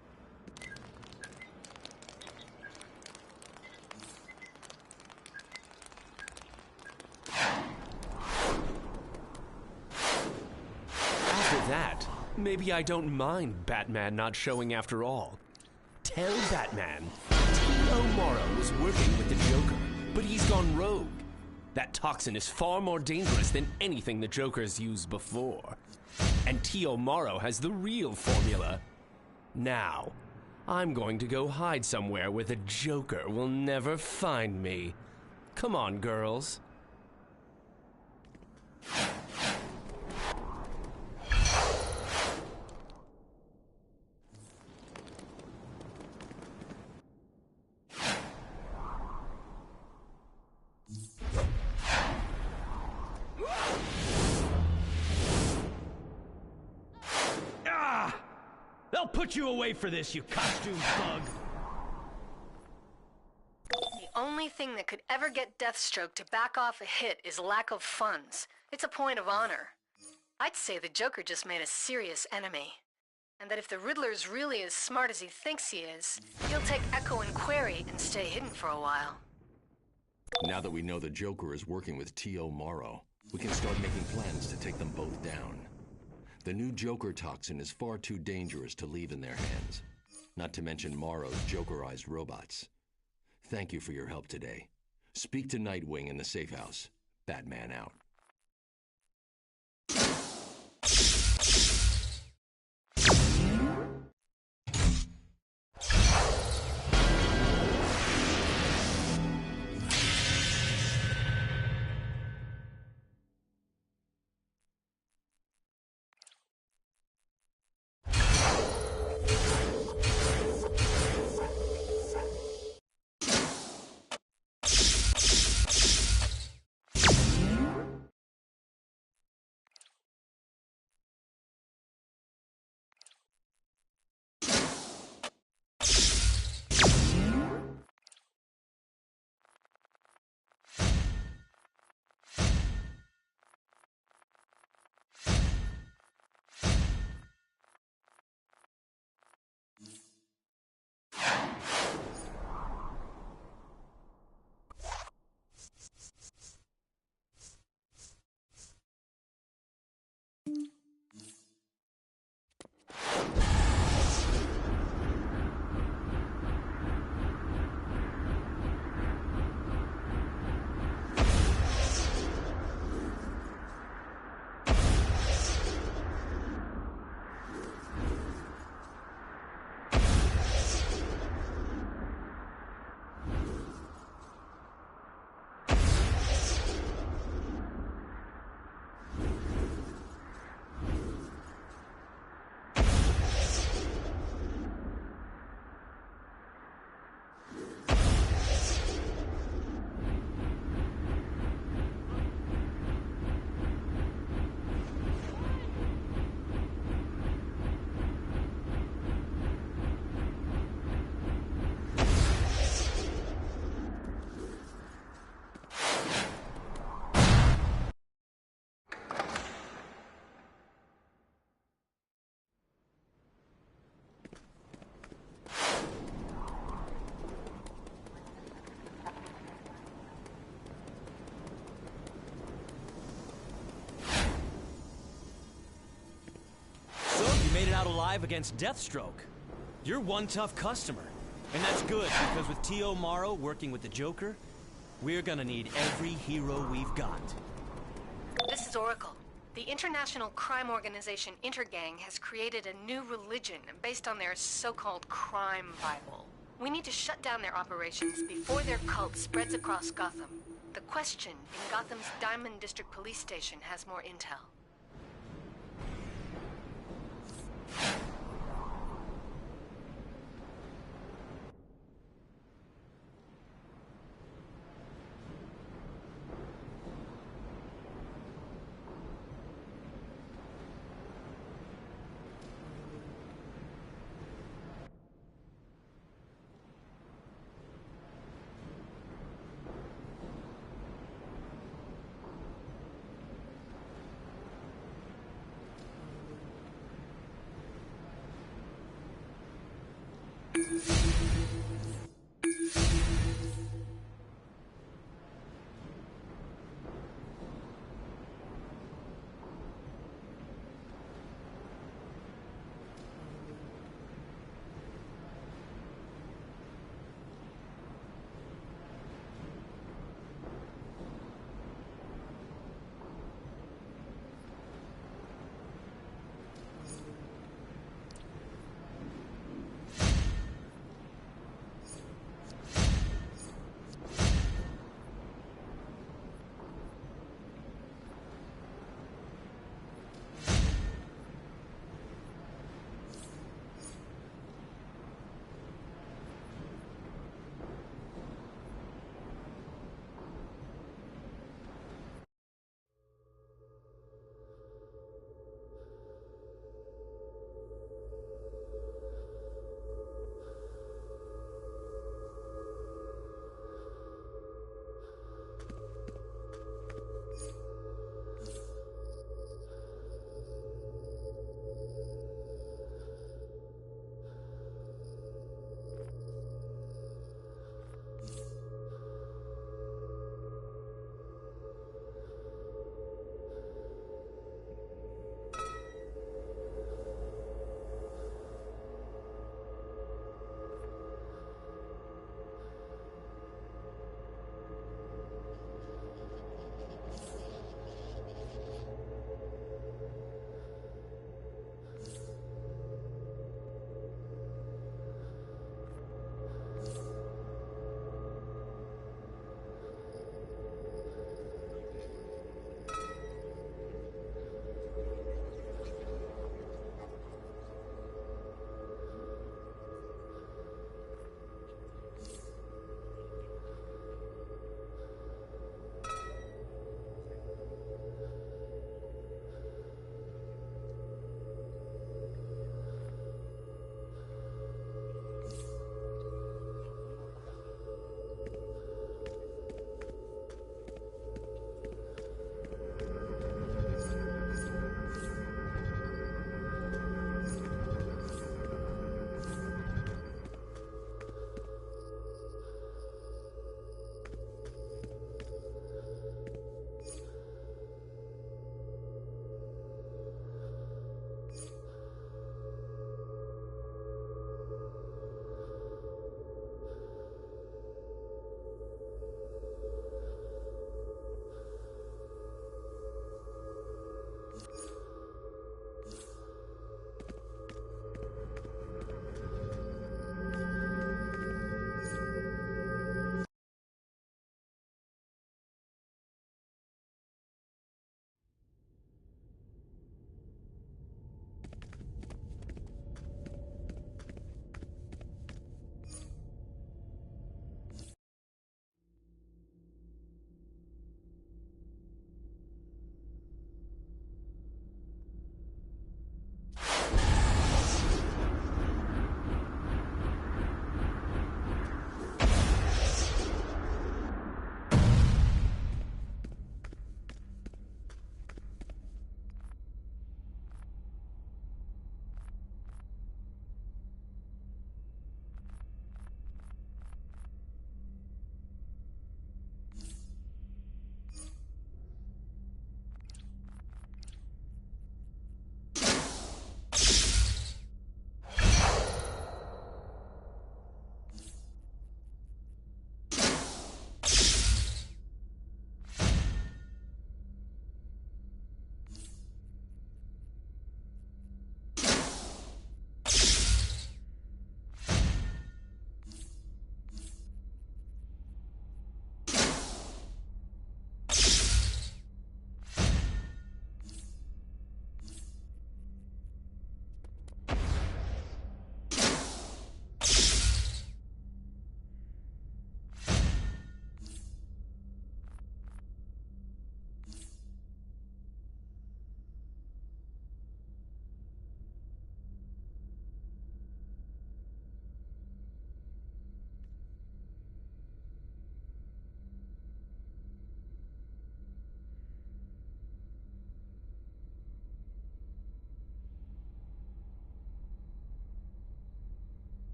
Speaker 21: After that, maybe I don't mind Batman not showing after all. Tell Batman T.O. Morrow was working with the Joker, but he's gone rogue. That toxin is far more dangerous than anything the Joker's used before. And T.O. Morrow has the real formula. Now, I'm going to go hide somewhere where the Joker will never find me. Come on, girls.
Speaker 18: They'll put you away for this, you costume bug!
Speaker 5: The only thing that could ever get Deathstroke to back off a hit is lack of funds. It's a point of honor. I'd say the Joker just made a serious enemy. And that if the Riddler's really as smart as he thinks he is, he'll take Echo and Query and stay hidden for a while.
Speaker 16: Now that we know the Joker is working with T.O. Morrow, we can start making plans to take them both down. The new Joker toxin is far too dangerous to leave in their hands, not to mention Morrow's Jokerized robots. Thank you for your help today. Speak to Nightwing in the safe house. Batman out.
Speaker 13: Made it out alive against Deathstroke. You're one tough customer. And that's good, because with T.O. Morrow working with the Joker, we're gonna need every hero we've got.
Speaker 5: This is Oracle. The international crime organization Intergang has created a new religion based on their so-called crime Bible. We need to shut down their operations before their cult spreads across Gotham. The Question in Gotham's Diamond District Police Station has more intel.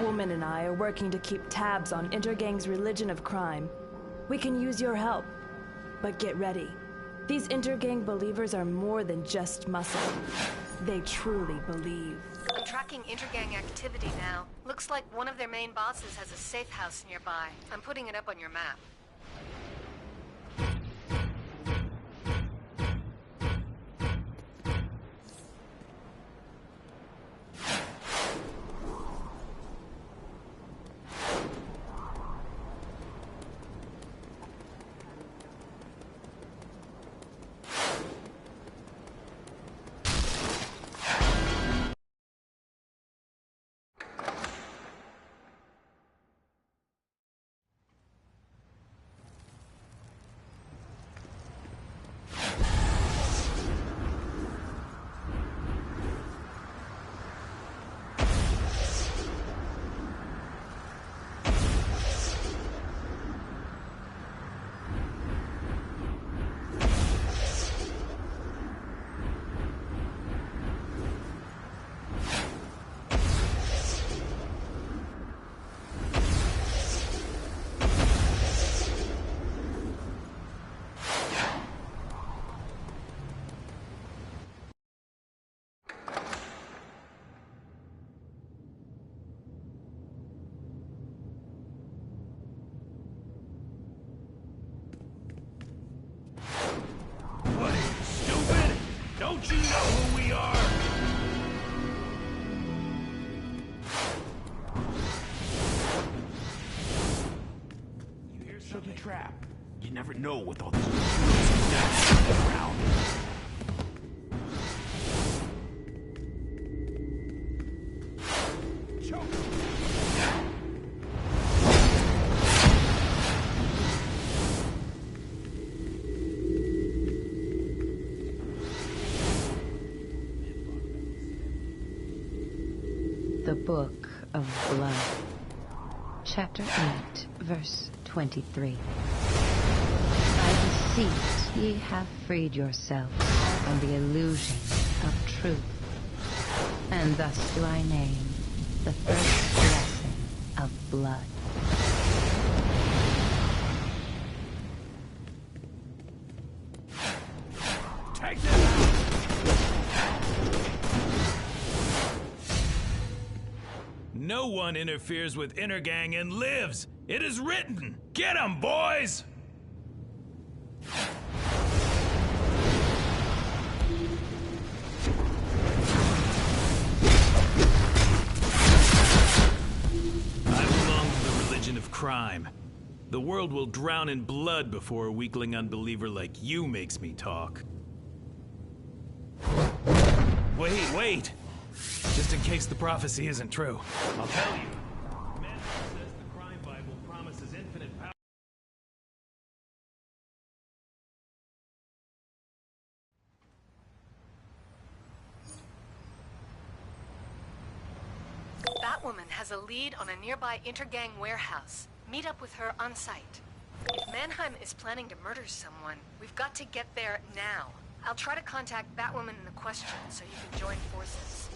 Speaker 7: Batwoman and I are working to keep tabs on Intergang's religion of crime. We can use your help. But get ready. These Intergang believers are more than just muscle. They truly believe.
Speaker 5: I'm tracking Intergang activity now. Looks like one of their main bosses has a safe house nearby. I'm putting it up on your map.
Speaker 18: Don't you know who we are? You hear something? Trap. You never know with all these around.
Speaker 22: The Book of Blood, Chapter 8, Verse 23. By deceit ye have freed yourselves from the illusion of truth, and thus do I name the first blessing of blood.
Speaker 18: Take them!
Speaker 23: No one interferes with Intergang and lives! It is written! Get 'em, boys! I belong to the religion of crime. The world will drown in blood before a weakling unbeliever like you makes me talk. Wait! Just in case the prophecy isn't true, I'll tell you. Man says the crime Bible promises infinite power.
Speaker 5: Batwoman has a lead on a nearby Intergang warehouse. Meet up with her on site. If Mannheim is planning to murder someone, we've got to get there now. I'll try to contact Batwoman in the question so you can join forces.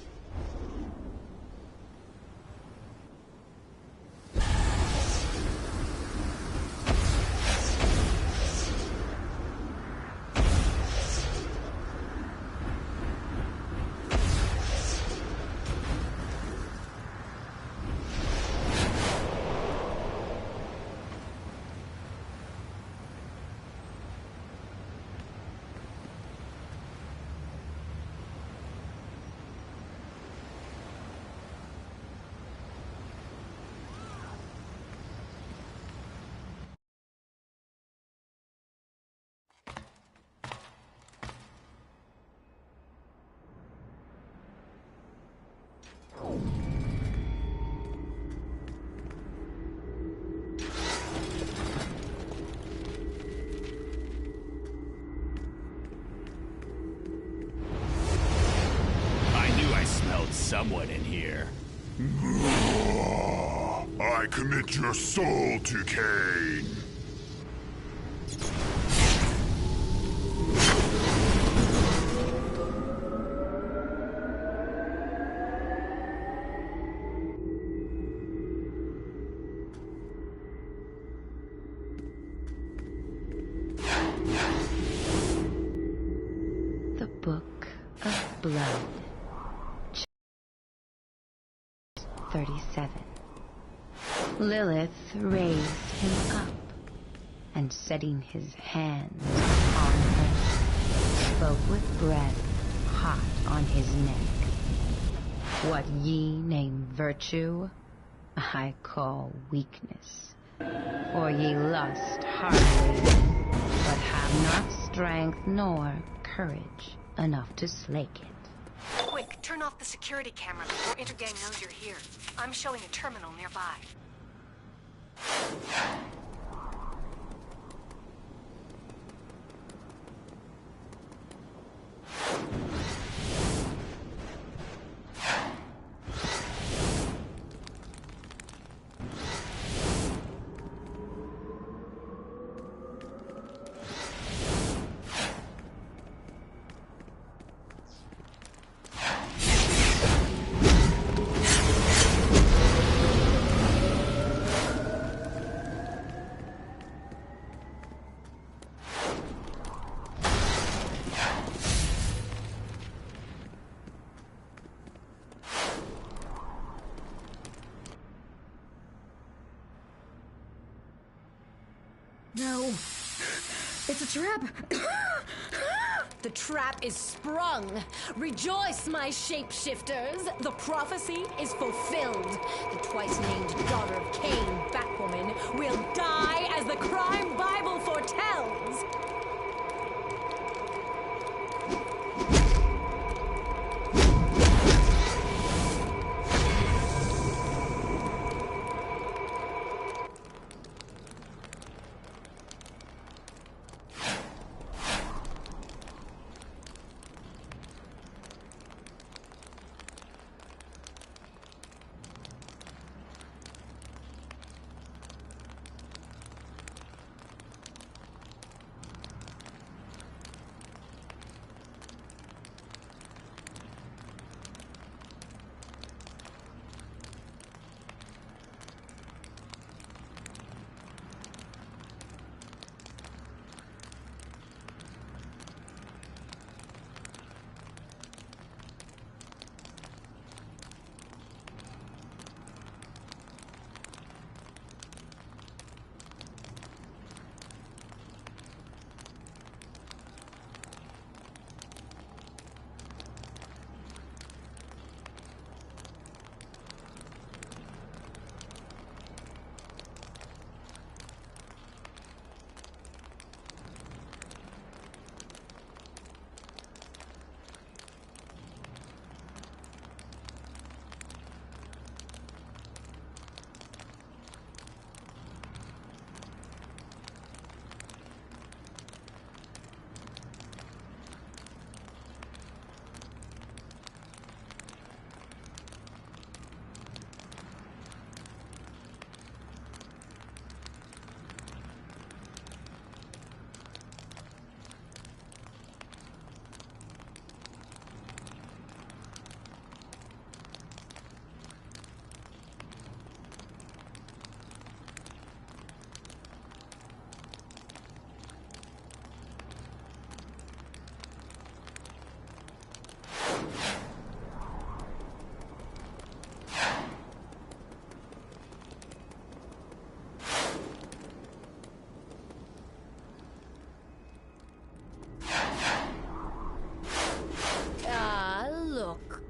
Speaker 18: Someone in here.
Speaker 20: I commit your soul to Cain.
Speaker 22: The Book of Blood. 37. Lilith raised him up, and setting his hands upon her, spoke with breath hot on his neck. What ye name virtue, I call weakness. For ye lust hardly, but have not strength nor courage enough to slake it.
Speaker 5: Quick, turn off the security camera before Intergang knows you're here. I'm showing a terminal nearby.
Speaker 17: No. It's a trap.
Speaker 2: The trap is sprung. Rejoice, my shapeshifters. The prophecy is fulfilled. The twice-named daughter of Cain, Batwoman, will die as the crime Bible foretells.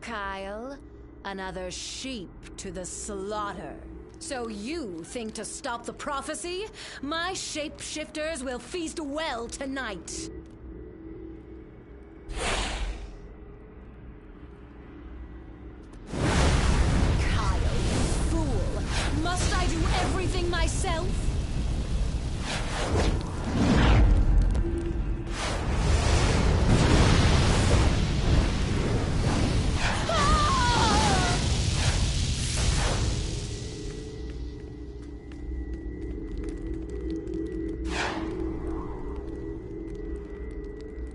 Speaker 2: Kyle. Another sheep to the slaughter. So you think to stop the prophecy? My shapeshifters will feast well tonight. Kyle, you fool. Must I do everything myself?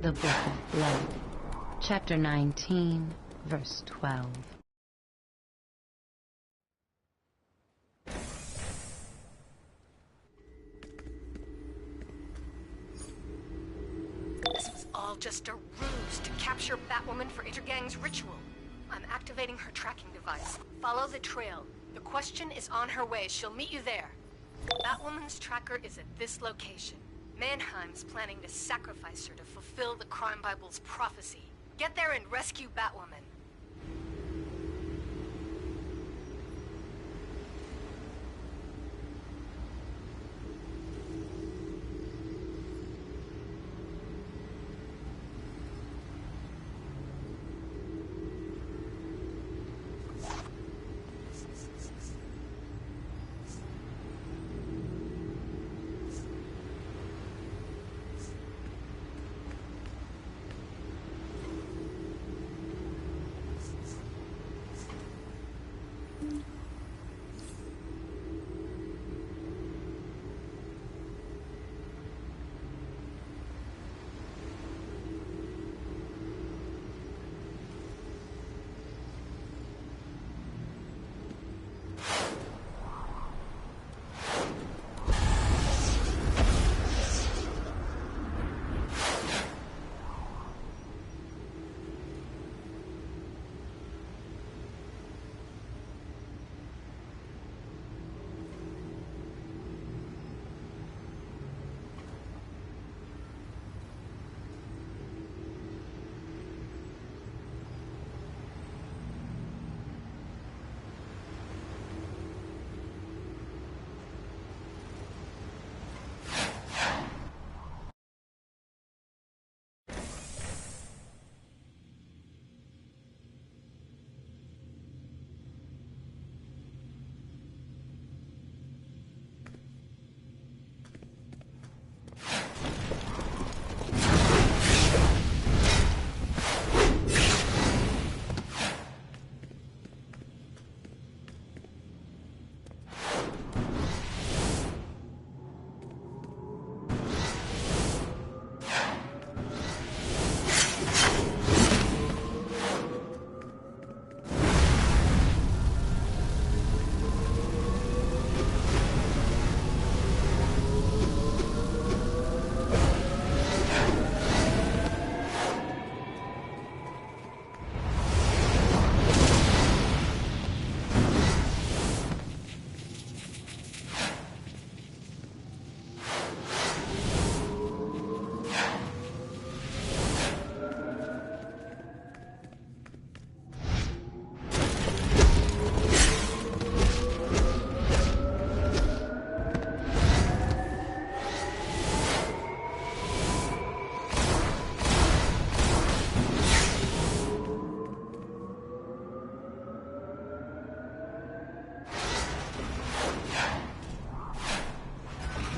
Speaker 22: The Book of Blood, Chapter 19, Verse 12.
Speaker 5: This was all just a ruse to capture Batwoman for Intergang's ritual. I'm activating her tracking device. Follow the trail. The Question is on her way. She'll meet you there. Batwoman's tracker is at this location. Mannheim's planning to sacrifice her to fulfill the Crime Bible's prophecy. Get there and rescue Batwoman.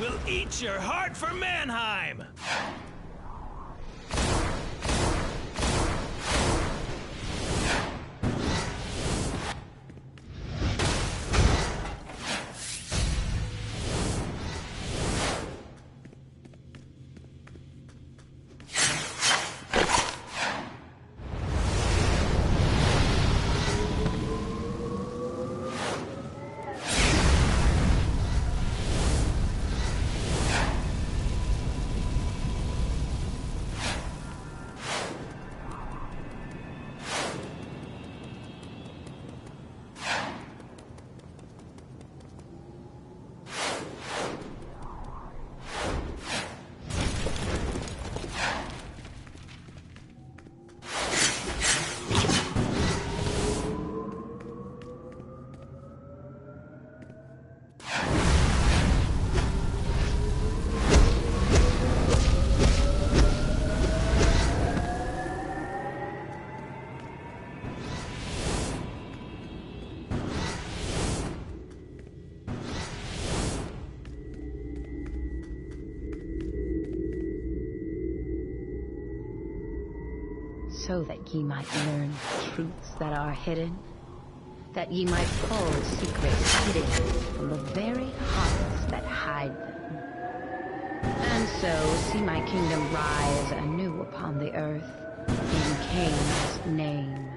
Speaker 18: We'll eat your heart for Mannheim!
Speaker 22: So that ye might learn truths that are hidden, that ye might pull secrets hidden from the very hearts that hide them, and so see my kingdom rise anew upon the earth in Cain's name.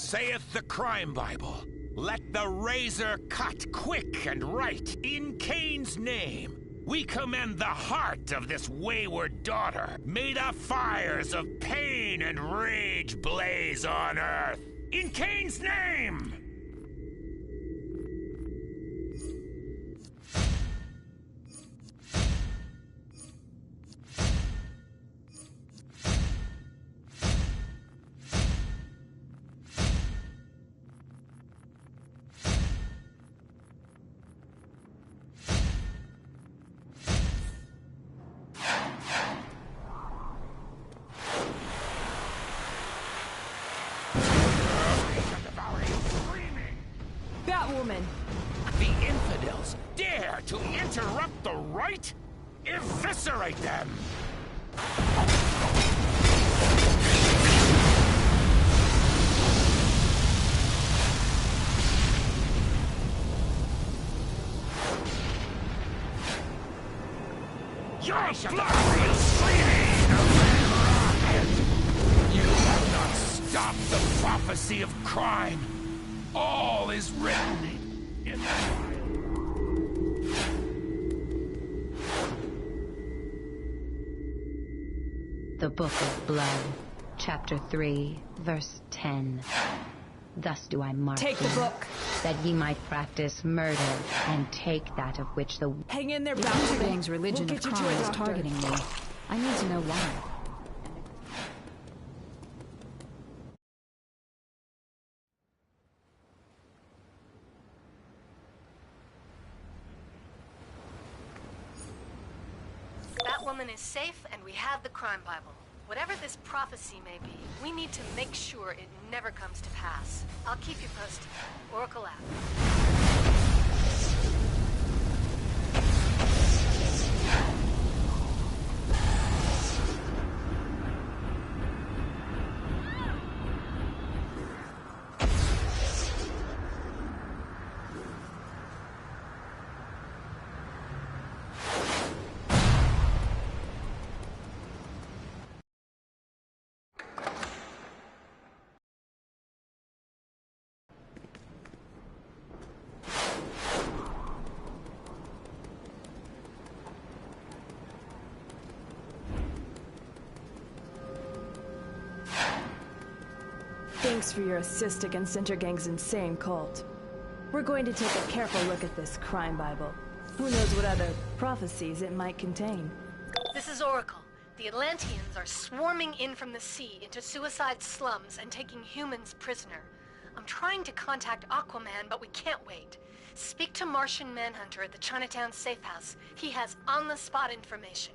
Speaker 18: saith the Crime Bible, let the razor cut quick and right. In Cain's name, we commend the heart of this wayward daughter. May the fires of pain and rage blaze on earth. In Cain's name!
Speaker 7: Batwoman!
Speaker 18: The infidels dare to interrupt the right? Eviscerate them! Your blood will scream! You have not stopped the prophecy of crime. All is written in
Speaker 22: The Book of Blood, Chapter 3, Verse 10. Thus do I mark
Speaker 7: Take
Speaker 22: you,
Speaker 7: the book.
Speaker 22: that ye might practice murder, and take that of which the...
Speaker 7: Hang in there,
Speaker 4: The
Speaker 7: Batwoman.
Speaker 4: Intergang's religion
Speaker 7: We'll
Speaker 4: of
Speaker 7: get you to
Speaker 4: crime
Speaker 7: a
Speaker 4: is
Speaker 7: doctor.
Speaker 4: targeting me. I need to know why.
Speaker 5: Batwoman is safe, and we have the Crime Bible. Whatever this prophecy may be, we need to make sure it never comes to pass. I'll keep you posted. Oracle out.
Speaker 7: Thanks for your assist against Intergang's insane cult. We're going to take a careful look at this crime Bible. Who knows what other prophecies it might contain.
Speaker 5: This is Oracle. The Atlanteans are swarming in from the sea into suicide slums and taking humans prisoner. I'm trying to contact Aquaman, but we can't wait. Speak to Martian Manhunter at the Chinatown safe house. He has on-the-spot information.